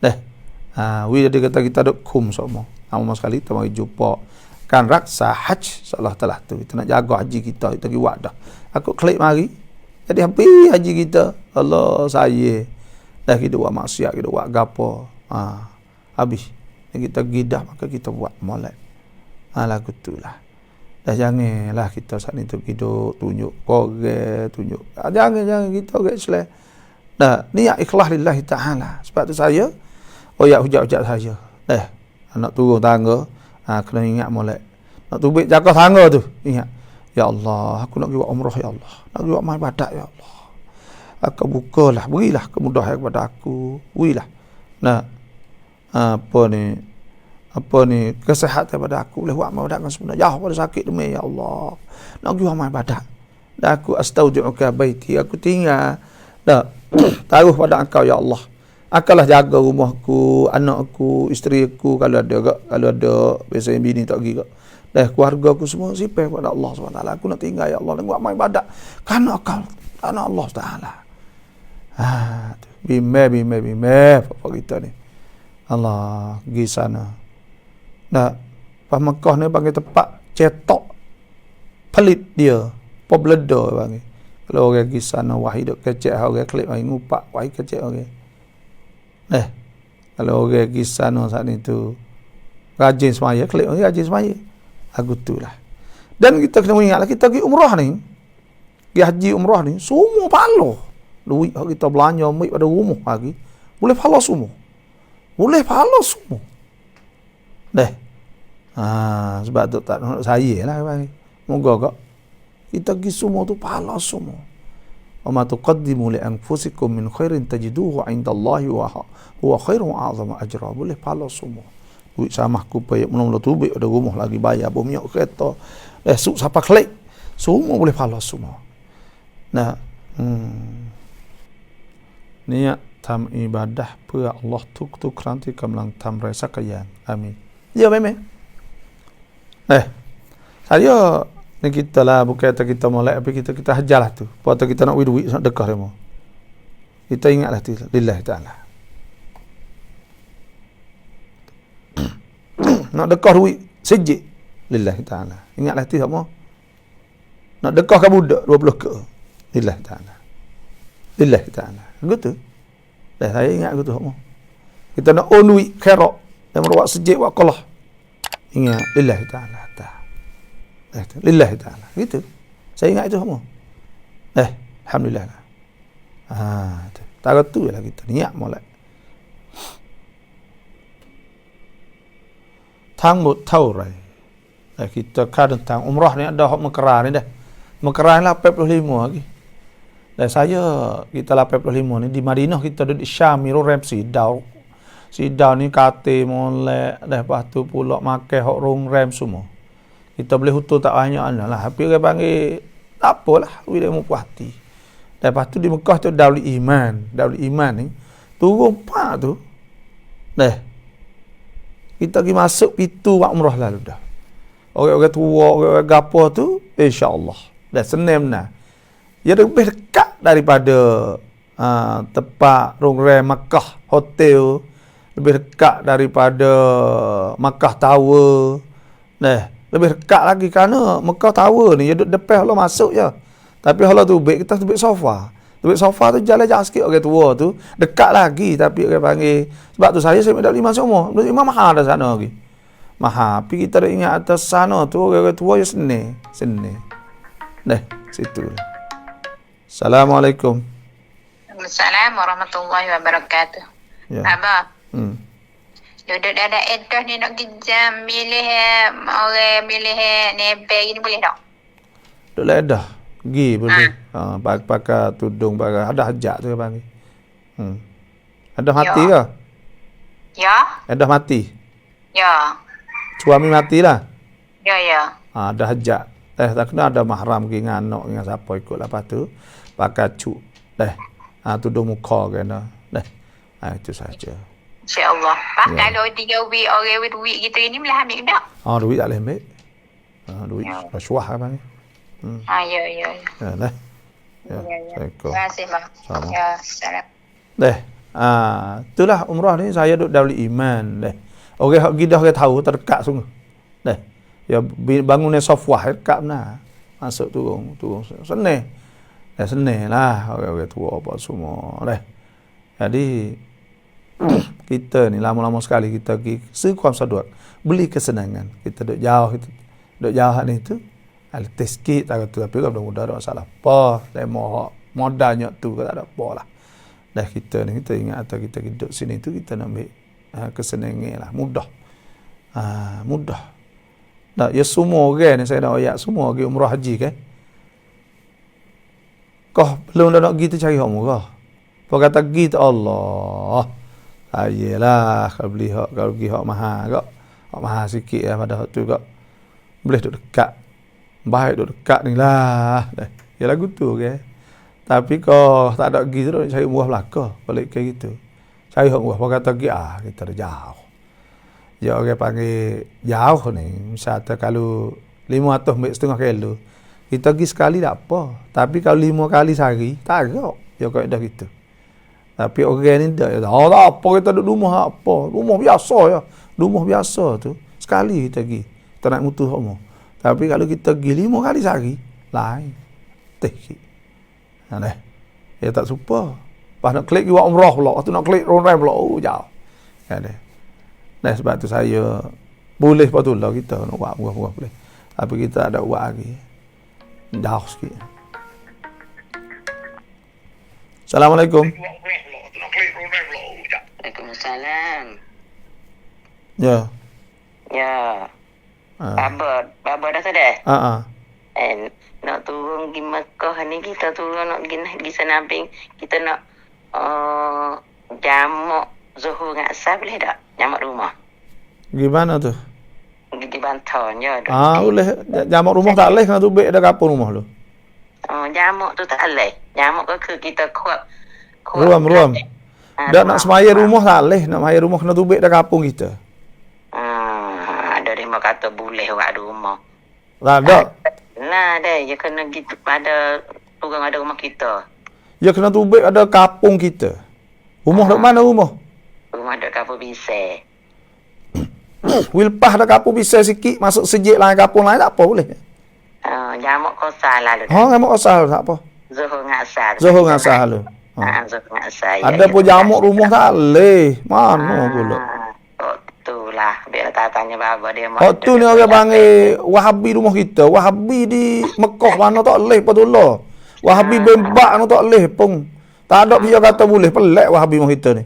Dia kata kita duk kum semua. Lama sekali kita mari jumpa kan raksa haj Allah Taala tu. Kita nak jaga haji kita pergi buat dah. Aku klik mari. Jadi hampir haji kita. Allah saya. Kita buat maksiat, kita buat gapo. Habis. Kita gidah maka kita buat molek. Lagu itulah. Janganlah kita saat ni tu hidup tunjuk korek, tunjuk. Jangan kita korek seleh. Niat ikhlas lillahi ta'ala. Sebab tu saya hujat-hujat saya. Nak turun tangga, kena ingat molek. Nak tubik jaga tangga tu, ingat. Ya Allah, aku nak pergi buat umrah ya Allah. Nak pergi buat ibadat ya Allah. Aku bukalah, berilah kemudahan kepada aku. Berilah. Apa ni kesihatan pada aku. Boleh buat ibadat dengan sebenar. Jauh pada sakit demi ya Allah. Nak pergi buat ibadat. Dan aku astaudi'uka baiti. Aku tinggal. Taruh pada engkau ya Allah. Akalah jaga rumahku, anakku, isteri aku kalau ada biasanya bini tak pergi kak. Keluarga aku semua simpan kepada Allah SWT. Aku nak tinggal ya Allah, nak buat ibadat kerana Allah Taala. Bime apa kita ni. Allah pergi sana. Pas Mekah ni panggil tempat cetok pelit dia, pobledo panggil. Kalau orang pergi sana wahai duk kecek orang klik mari ngupak wahai kecek orang. Kalau orang pergi sana saat ni tu rajin semaya, klik orang rajin semaya. Aku tu lah. Dan kita kena ingatlah kita pergi umrah ni, pergi haji umrah ni, semua pahala. Duit kita belanja ambil pada rumah lagi, boleh pahala semua. Sebab tu tak nak saya lah. Moga kak kita pergi semua tu pahala semua. Wa ma tuqaddimu li anfusikum min khairin tajiduhu 'indallahi wa huwa khairun wa a'zamu ajra. Boleh pahala semua. Duit samah ku payah mula-mula tu duit ada rumah lagi bayar minyak kereta. Suk siapa klik. Semua boleh pahala semua. Niat tam ibadah พื่อ Allah ทุกๆครั้งที่กำลังทำอะไรสักอย่าง Amin. Ya memang. Saya ni kita lah bukan kita molek tapi kita hajarlah tu. Puasa kita nak duit nak dekah demo. Kita ingatlah tu lillahi ta'ala. Nak dekah duit sejik lillahi ta'ala. Ingatlah tu apa? Nak dekah ke budak 20 ke lillahi ta'ala. Lillahi ta'ala. Gitu. Dah saya ingat gitu apa? Kita nak own duit khairah dan merawat sejik wa qalah. Ingat lillahi ta'ala. Lillahi ta'ala. Gitu. Saya ingat itu semua. Alhamdulillah. Tu. Tak tu lah kita niat molek. ทั้งหมดเท่าไหร่kitaค่าเดินทางอุมเราะห์ni ada hak Mekah ni dah. Mekah 85 lagi. Dan saya kita 85 ni di Madinah kita duduk di Syam ni rem sidau. Sidau ni kate molek dah lepas tu pula makan hak rem semua. Kita boleh hutur tak banyak lah. Tapi orang panggil tak apalah, bila mu puas hati. Lepas tu di Mekah tu Darul Iman. Darul Iman ni turun pak tu. Dah. Kita pergi masuk pintu umrah lalu dah. Orang-orang tua, orang-orang gapo tu insya-Allah. Dah senang nah. Ia lebih dekat daripada tempat rongren Makkah hotel, lebih dekat daripada Makkah Tower. Nah, lebih dekat lagi kerana Makkah Tower ni dia duduk depan Allah masuk je. Tapi kalau tu baik kita tu baik sofa. Duduk sofa tu jalan jauh sikit orang tua tu, dekat lagi tapi orang panggil. Sebab tu saya dah 5 semua. Imam mahal dah sana lagi. Mahal. Tapi kita dah ingat atas sana tu orang tua je seni. Dah, situ. Assalamualaikum. Waalaikumsalam warahmatullahi wabarakatuh. Ya. Abah. Duduk dalam edah ni nak gijam milih orang milih nebel ni boleh tak? Duduk ledah. Pergi boleh. Pakai tudung, pakai ada hajat tu ke panggil. Ada mati ke? Ya. Ada mati. Ya. Suami matilah. Ya. Ada hajat. Tak kena ada mahram pergi dengan anak dengan siapa ikut lepas tu. Pakai cuk. Tudung muka kena. Itu saja. InsyaAllah. Pak kalau 3 week orang with duit kita ni boleh ambil ke tak? Duit tak boleh ambil. Duit rasuah ke panggil. Ya. Ya. Terima kasih, Bang. Sama. Ya, salam. Itulah umrah ni saya duduk Darul Iman. Orang hak gidah ke tahu terdekat sungguh. Ya bangun ni sofwah dekat benar. Masuk turun. Senang. Senang lah orang-orang tua apa semua. Jadi kita ni lama-lama sekali kita pergi sekuam sadut beli kesenangan. Kita duduk jauh ni tu. Altis sikit tak kata tapi kalau mudah tak masalah. Apa demo modalnya tu tak ada apa lah. Dah kita ni kita ingat atau kita duduk sini tu kita nak ambil kesenangan lah. Mudah. Ya semua orang ni saya nak ayat semua pergi umrah haji kan. Kau belum nak pergi tu cari hak murah. Apa kata pergi tu Allah. Ayolah kalau pergi hak mahal kak. Hak mahal sikit lah pada hak tu kak. Boleh duduk dekat. Baik duduk dekat ni lah. Ya lagu tu ke. Tapi kalau tak ada pergi tu cari murah belaka. Balik kayak gitu. Cari hak murah. Apa kata pergi kita dah jauh. Ya orang panggil jauh ni. Misalnya kalau 500 ambil setengah kilo. Kita pergi sekali tak apa. Tapi kalau 5 kali sehari, tak agak. Ya kalau dah gitu. Tapi orang ni tak apa kita duduk rumah apa. Rumah biasa ya. Rumah biasa tu. Sekali kita pergi. Kita nak mutu semua. Tapi kalau kita pergi 5 kali sehari, lain. Ya tak suka. Lepas nak klik buat umrah pula. Lepas tu nak klik rongrai pula. Jauh. Sebab tu saya boleh patutlah kita nak buat murah-murah boleh. Tapi kita ada buat lagi. Jauh sikit. Assalamualaikum. Waalaikumsalam. Ya. Baba dah sedar? Nak turun pergi Mekah ni kita turun nak pergi sana samping kita nak jamak Zuhur dengan Asar boleh tak? Jamak rumah. Gimana tu? Di Banton je. Boleh. Jamak rumah tak boleh kena tubik ada kapur rumah tu. Jamak tu tak boleh. Jamak ke kita kuat. Ruam. Dak nak semaya rumah tak boleh. Nak semaya rumah kena tubik dah kapung kita. Ada dia kata boleh buat rumah. Tak ada. Lah dia kena gitu pada turun ada rumah kita. Ya kena tubik ada kapung kita. Rumah dok mana rumah? Rumah dok kapung bisa. Wilpah ada kapung bisa sikit masuk sejik lain kapung lain tak apa boleh. Jamak kosa lalu. Jamak kosa tak apa. Zuhur ngasar. Zuhur ngasar lalu. Zuhur ngasar. Ada pun jamak rumah tak boleh. Mana pula? Itulah biar tanya bapa dia mau. Tu ni orang panggil Wahabi rumah kita. Wahabi di Mekah mana tak boleh patullah. Wahabi bembak mana tak boleh pun. Tak ada dia kata boleh. Pelik Wahabi rumah kita ni.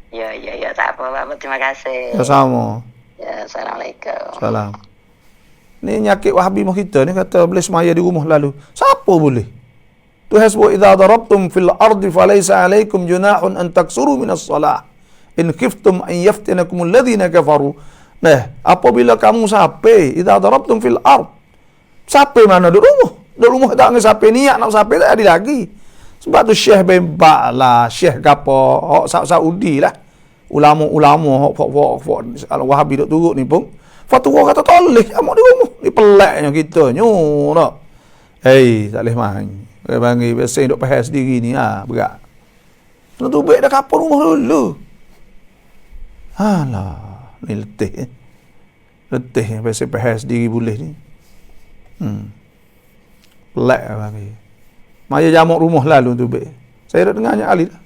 Ya, tak apa Bapak. Terima kasih. Ya, sama. Ya, Assalamualaikum. Salam. Ni nyakit Wahabi rumah kita ni kata boleh semaya di rumah lalu. Siapa boleh? Tu hasbu idza darabtum fil ardi falaysa alaikum junahun an taksuru minas salah. In khiftum an yaftinakum alladhina kafaru. Nah, apabila kamu sampai idza darabtum fil ard. Sampai mana di rumah? Di rumah tak sampai niat nak sampai tak ada lagi. Sebab tu Syekh bembak lah, Syekh gapo, hok Saudi lah. Ulama-ulama hok Wahabi dok turut ni pun. Fatwa kata tak boleh jamak di rumah. Ni peliknya kita nyo tak. Tak boleh main. Dia panggil biasa dok pahal sendiri ni berat. Kena tubik dah kapal rumah dulu. Alah, ni letih. Letih biasa pahal sendiri boleh ni. Pelik panggil. Maya jamak rumah lalu tu be. Saya dah dengarnya Ali dah.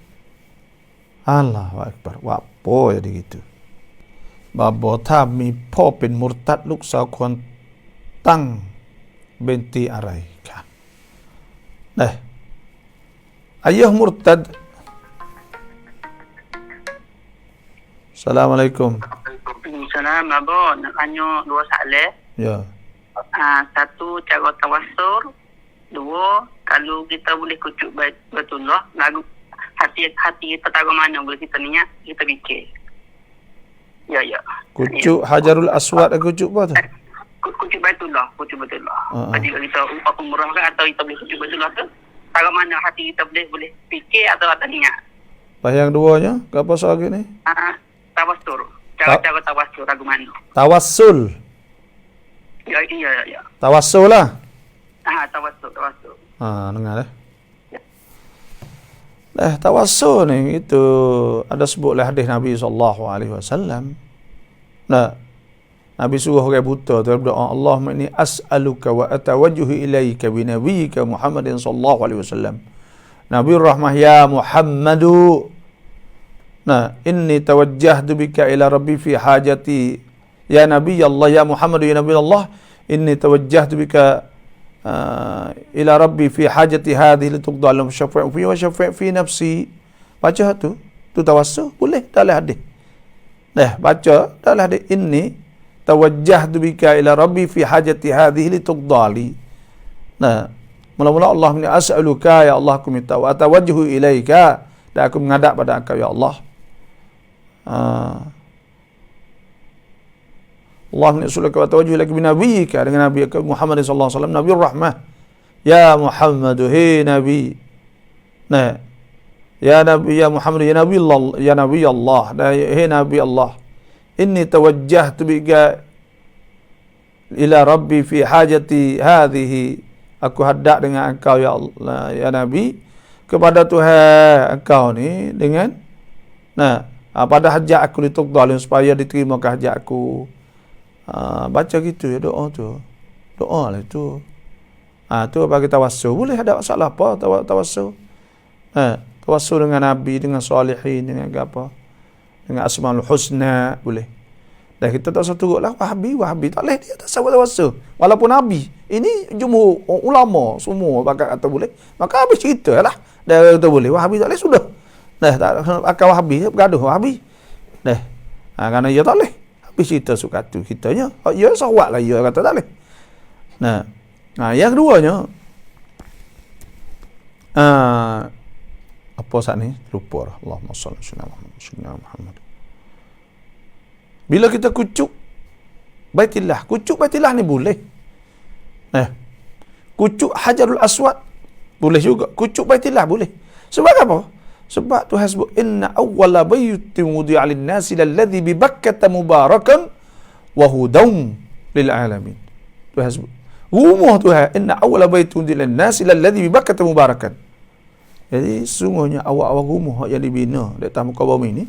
Allahu Akbar. Apa jadi gitu? Babo ta mi po pen murtad luk sa kon tang binti arai ka. Ayah murtad. Assalamualaikum. Waalaikumsalam, Abah. Nak tanya dua soalan. Ya. Satu, cara tawassul. Dua, kalau kita boleh kucuk Baitullah, lagu hati kita tahu mana boleh kita niat, kita fikir. Ya. Kucuk Hajarul Aswad kucuk apa tu? Kucuk Baitullah. Jadi kalau kita umrah ke atau kita boleh kucuk Baitullah tu, tahu mana hati kita boleh fikir atau niat. Yang duanya, apa soal ni? Tawassul. Cara tawassul lagu mana? Tawassul. Ya. Tawassul lah. Tawassul. Dengar tawassul ni itu ada sebutlah hadis Nabi SAW. Nabi suruh orang buta tu berdoa, Allahumma inni as'aluka wa atawajjuhu ilaika bi nabiyyika Muhammadin sallallahu alaihi wasallam. Nabi rahmah ya Muhammadu. Inni tawajjahtu bika ila rabbi fi hajati. Ya Nabi Allah, ya Muhammadu, ya Nabi Allah, inni tawajjahtu bika ila rabbi fi hajati hadhihi lituqda lahum syafa'a fi wa syafa' fi nafsi. Baca tu tawassul boleh dalam hadis. Baca dalam hadis, inni tawajjahtu bika ila rabbi fi hajati hadhihi lituqda li. Mula-mula Allah ni as'aluka, ya Allah aku minta, wa atawajjahu ilaika, dan aku menghadap pada engkau ya Allah. Allah na'sulaka wa tawajjuh laki binabiyyika, dengan Nabi Muhammad sallallahu alaihi wasallam, Nabi rahmah. Ya Muhammad, hei Nabi. Ya Nabi, ya Muhammad, ya Nabi Allah, ya Nabi Allah, hei Nabi Allah. Inni tawajjahtu bika ila Rabbi fi hajati hadhihi. Aku hadap dengan engkau ya Allah, ya Nabi, kepada Tuhan engkau ni dengan pada hajat aku dituqdal supaya diterima ke hajat aku. Baca gitu ya doa tu. Doa lah itu. Tu bagi tawassul. Boleh ada masalah apa tawassul? Tawassul dengan Nabi, dengan salihin, dengan apa? Dengan Asmaul Husna boleh. Dan kita tak usah turutlah Wahabi tak boleh dia tak sahabat tawassul. Walaupun Nabi, ini jumhur ulama semua pakai kata boleh. Maka habis ceritalah. Dia kata boleh, Wahabi tak boleh sudah. Tak akan Wahabi bergaduh Wahabi. Kerana dia tak boleh. Habis cerita suka tu kitanya. Ya sawat lah dia kata tak boleh. Yang keduanya apa saat ni? Lupa lah. Allahumma salli ala Muhammad. Bila kita kucuk Baitillah ni boleh. Kucuk Hajarul Aswad boleh juga. Kucuk Baitillah boleh. Sebab apa? Sebab Tuhan sebut inna awwala baytin wudi'a lin-nasi lalladhi bi Bakkah mubarakan wa hudan lil alamin. Tuhan sebut Rumah Tuhan, inna awwala baitun lin-nas alladhi bi Bakkah mubarakan. Jadi sungguhnya awal-awal rumah yang dibina di atas muka bumi ni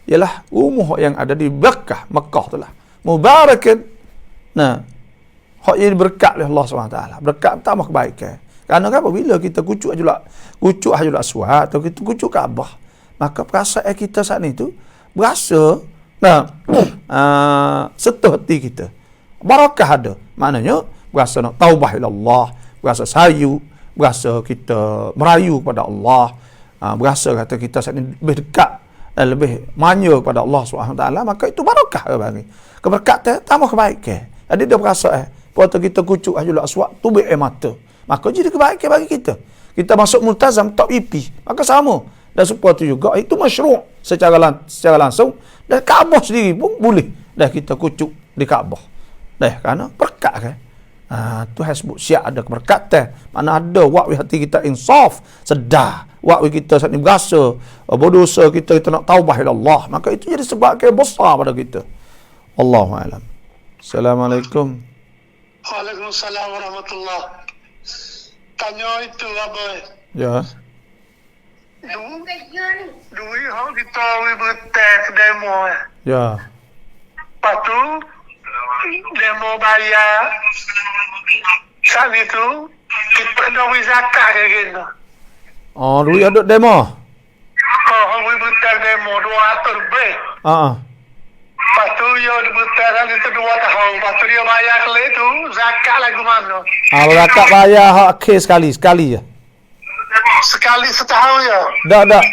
ialah rumah yang ada di Bakkah, Makkah tu lah. Mubarakan. Nah, hak yang berkat oleh Allah SWT. Berkat tambah kebaikan. Kerana apa? Bila kita kucuk Hajarul Aswad atau kita kucuk Kaabah, maka perasaan kita saat ni tu berasa setuh hati kita. Barakah ada. Maknanya berasa nak taubah ila Allah, berasa sayu, berasa kita merayu kepada Allah, berasa kata kita saat ini lebih dekat dan lebih manja kepada Allah SWT, maka itu barakah bagi. Keberkatan tambah kebaikan. Jadi dia berasa waktu kita kucuk Hajarul Aswad tubik air mata, maka jadi kebaikan bagi kita. Kita masuk multazam tak pipi, maka sama. Dan supaya itu juga itu masyru' secara langsung, dan Kaabah sendiri pun boleh dah kita kucuk di Kaabah. Dah kerana berkat kan. Tuhan sebut siap ada keberkatan. Mana ada waktu hati kita insaf, sedar. Waktu kita saat ni berasa berdosa, kita nak taubah ila Allah, maka itu jadi sebab yang besar pada kita. Wallahu a'lam. Assalamualaikum. Waalaikumsalam warahmatullahi. Tanya itu apa? Ya. Duit hak kita bertek demo. Ya. Lepas tu demo bayar. Saat itu kita kena beri zakat ke gitu. Oh, duit ada demo. Hak bertek demo 200 lebih. Lepas tu dia bertek kan itu 2 tahun. Lepas tu dia bayar kali tu zakat lagu mana? Zakat bayar hak akhir sekali je. Sekali setahun ya? Tak.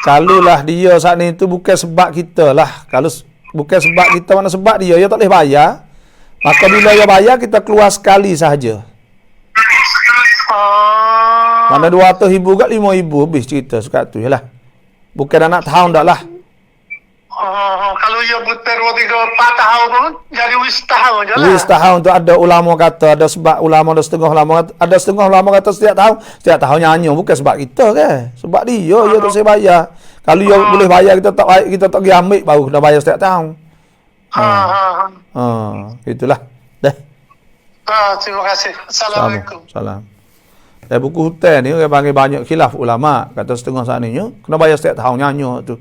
Kalulah dia saat ni tu bukan sebab kita lah. Kalau bukan sebab kita, mana sebab dia tak boleh bayar. Maka bila dia bayar, kita keluar sekali sahaja. Mana 200,000 kat 5,000 habis cerita sekat tu. Yalah. Bukan anak tahun dak lah. Kalau ia butir 2-3-4 tahun pun jadi wis tahun je lah. Wis tahun tu ada ulama kata, ada sebab ulama, ada setengah ulama kata setiap tahun nyanyi, bukan sebab kita kan. Sebab dia tak saya bayar. Kalau dia boleh bayar, kita tak pergi ambil baru dah bayar setiap tahun. Itulah. Dah. Terima kasih. Assalamualaikum. Salam. Dari buku hutan ni orang panggil banyak khilaf ulama, kata setengah sananya kena bayar setiap tahun nyanyi tu.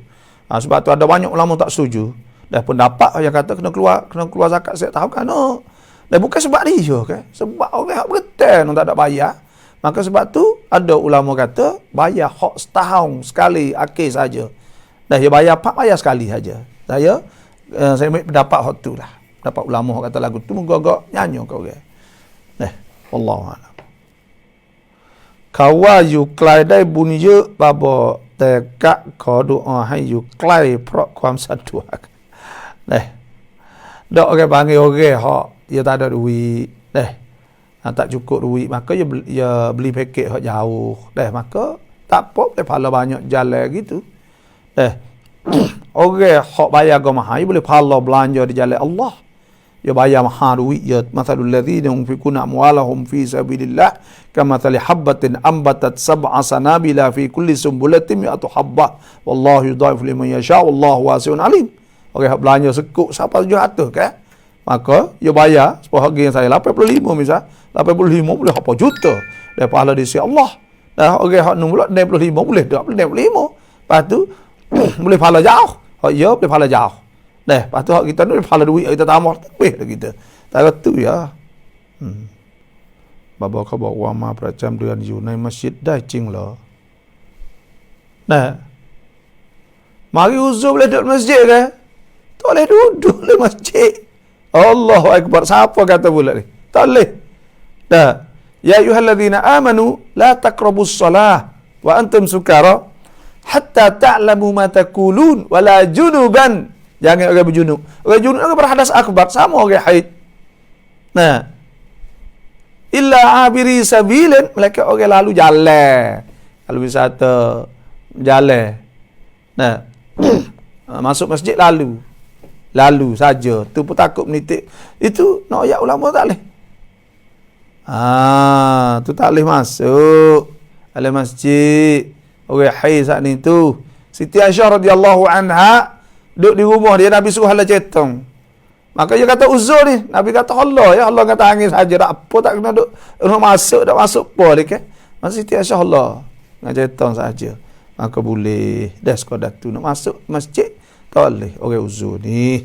Sebab tu ada banyak ulama tak setuju. Dan pendapat yang kata kena keluar zakat setiap tahun kan. Dan bukan sebab dia kan. Sebab orang hak berten tak ada bayar. Maka sebab tu ada ulama kata bayar hak setahun sekali akhir saja. Dan dia bayar bayar sekali saja. Saya ambil pendapat hak tu lah. Pendapat ulama hak kata lagu tu agak nyanyi kau orang. Wallahu a'lam. Kawayu klaidai bunyi babo แต่กะขอดุอาให้อยู่ใกล้เพราะความสะดวกdok orang panggil orang hak dia tak ada duit tak cukup duit, maka dia beli paket hak jauh maka tak apa boleh pahala banyak jalan gitu orang hak bayar agak mahal boleh pahala belanja di jalan Allah. Dia bayar mahal duit ya, mathalul ladzina yunfikuna amwalahum fi sabilillah kamathali habbatin ambatat sab'a sanabila fi kulli sumbulatin mi'atu habbah wallahu yudha'ifu liman yasha wallahu wasi'un alim. Orang hak belanja sekuk siapa 700 kan, maka dia bayar sepuluh harga yang saya 85 misal 85 boleh apa juta dan pahala di sisi Allah. Dan orang hak nombor 65 boleh tak boleh 65, lepas tu boleh pahala jauh, hak dia boleh pahala jauh. Lepas tu kita ni pahala duit kita tambah lebih dah kita. Tak tu ya. Baba kau bawa ma percam dengan Yunai masjid dah cing lah. Mari uzur boleh duduk masjid ke? Tak boleh duduk di masjid. Allahu Akbar. Siapa kata pula ni? Tak boleh. Ya ayyuhalladzina amanu la taqrabus salah wa antum sukara hatta ta'lamu ma taqulun wala junuban. Jangan orang berjunub. Orang junub orang berhadas akbar, sama orang haid. Illa abiri sabilin, mereka orang lalu jalan. Kalau wisata jalan. Masuk masjid lalu saja. Tu pun takut menitik. Itu nak ayat ulama tak boleh. Tu tak boleh masuk dalam masjid. Orang haid saat ni tu. Siti Aisyah radhiyallahu anha duduk di rumah dia, Nabi suruh hala cetong. Maka dia kata uzur ni. Nabi kata Allah ya. Allah kata angin saja. Tak apa tak kena duk masuk. Tak masuk apa dia kan. Masih Siti Aisyah Allah. Ngajar tong saja. Maka boleh. Dah sekadar tu. Nak masuk masjid. Tak boleh. Orang uzur ni.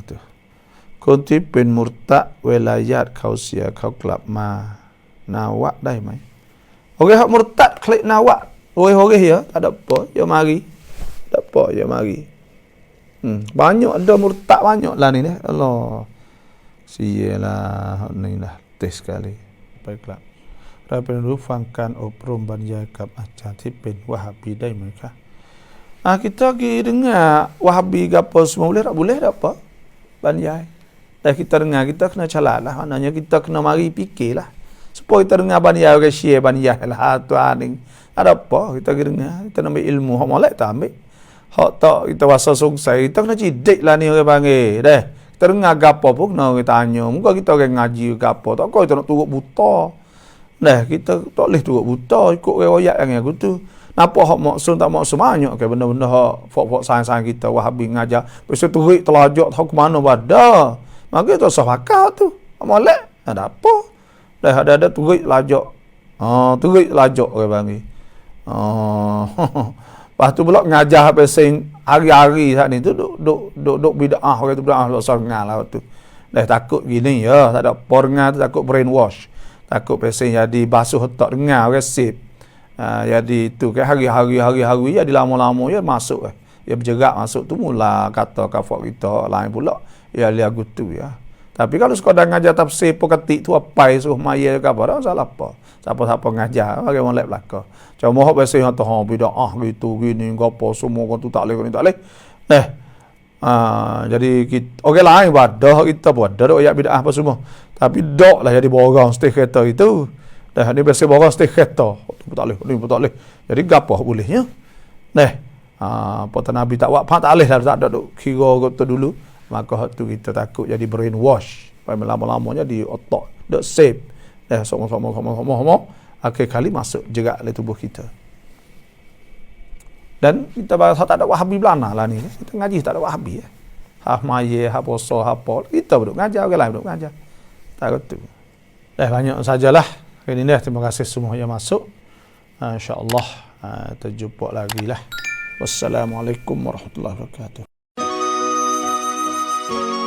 Tu. Kunti pen murtad wilayat kau sia kau kelab ma. Nawak dah mai. Orang hak murtad klik nawak. Orang-orang ya. Tak ada apa. Ya mari. Tak apa. Ya mari. Banyak ada murtad banyak lah ni Allah. Sialah ni lah test sekali. Baiklah. Rapen rufangkan oprom banjai kap acan tipen Wahabi dai mereka. Kita pergi dengar Wahabi gapo semua boleh tak apa? Banjai. Dah kita dengar kita kena calalah. Maknanya kita kena mari fikirlah. Supaya kita dengar banjai ke share banjai lah tu aning. Ada apa? Kita pergi dengar, kita ambil ilmu hak molek tak ambil. Hak tak kita rasa sungsai, kita kena cidik lah ni orang panggil. Dah. Kita dengar gapo pun kena kita tanya. Muka kita orang ngaji gapo, tak kau kita nak turut buta. Dah, kita tak boleh turut buta ikut riwayat yang aku tu. Napa hak maksum tak maksum banyak ke benda-benda hak fok-fok sains-sains kita Wahabi ngajar. Pasal turik telajak tahu ke mana pada. Maka kita sah pakar tu. Molek ada apa? Dah ada turik telajak. Turik telajak orang panggil. Lepas tu pula ngajar pasal hari-hari saat ni tu duk bid'ah orang tu bid'ah besar ngalah tu. Dah takut gini ya, tak ada pornga tu takut brainwash. Takut pasal jadi basuh otak dengar orang sip. Jadi tu kan hari-hari jadi lama-lama ya masuk ya bergerak masuk tu mula kata kafak kita lain pula ya liagu tu ya. Tapi kalau sekadar ngajar tafsir peketik tu apa suruh maya ke apa tak salah apa. Siapa-siapa ngajar bagi molek belaka. Cuma hak biasa hang tahu bid'ah gitu gini gapo semua kau tu tak boleh ni tak boleh. Jadi kita orang lain wadah kita buat dak ayat bid'ah apa semua. Tapi dak lah jadi borang stay kereta itu. Dah ni biasa borang stay kereta. Tak boleh, ni tak boleh. Jadi gapo bolehnya. Apa Nabi tak buat tak boleh lah tak ada duk kira kata dulu. Maka tu kita takut jadi brainwash. Pada lama-lamanya di otak dak save. Sama-sama akhir kali masuk jerak dalam tubuh kita. Dan kita bahasa tak ada Wahabi belana lah ni. Kita ngaji tak ada Wahabi ya. Hak maye, hak puasa, hak apa. Kita duduk ngajar, orang lain duduk ngajar. Tak tu. Banyak sajalah. Ini dah terima kasih semua yang masuk. InsyaAllah kita jumpa lagi lah. Wassalamualaikum warahmatullahi wabarakatuh.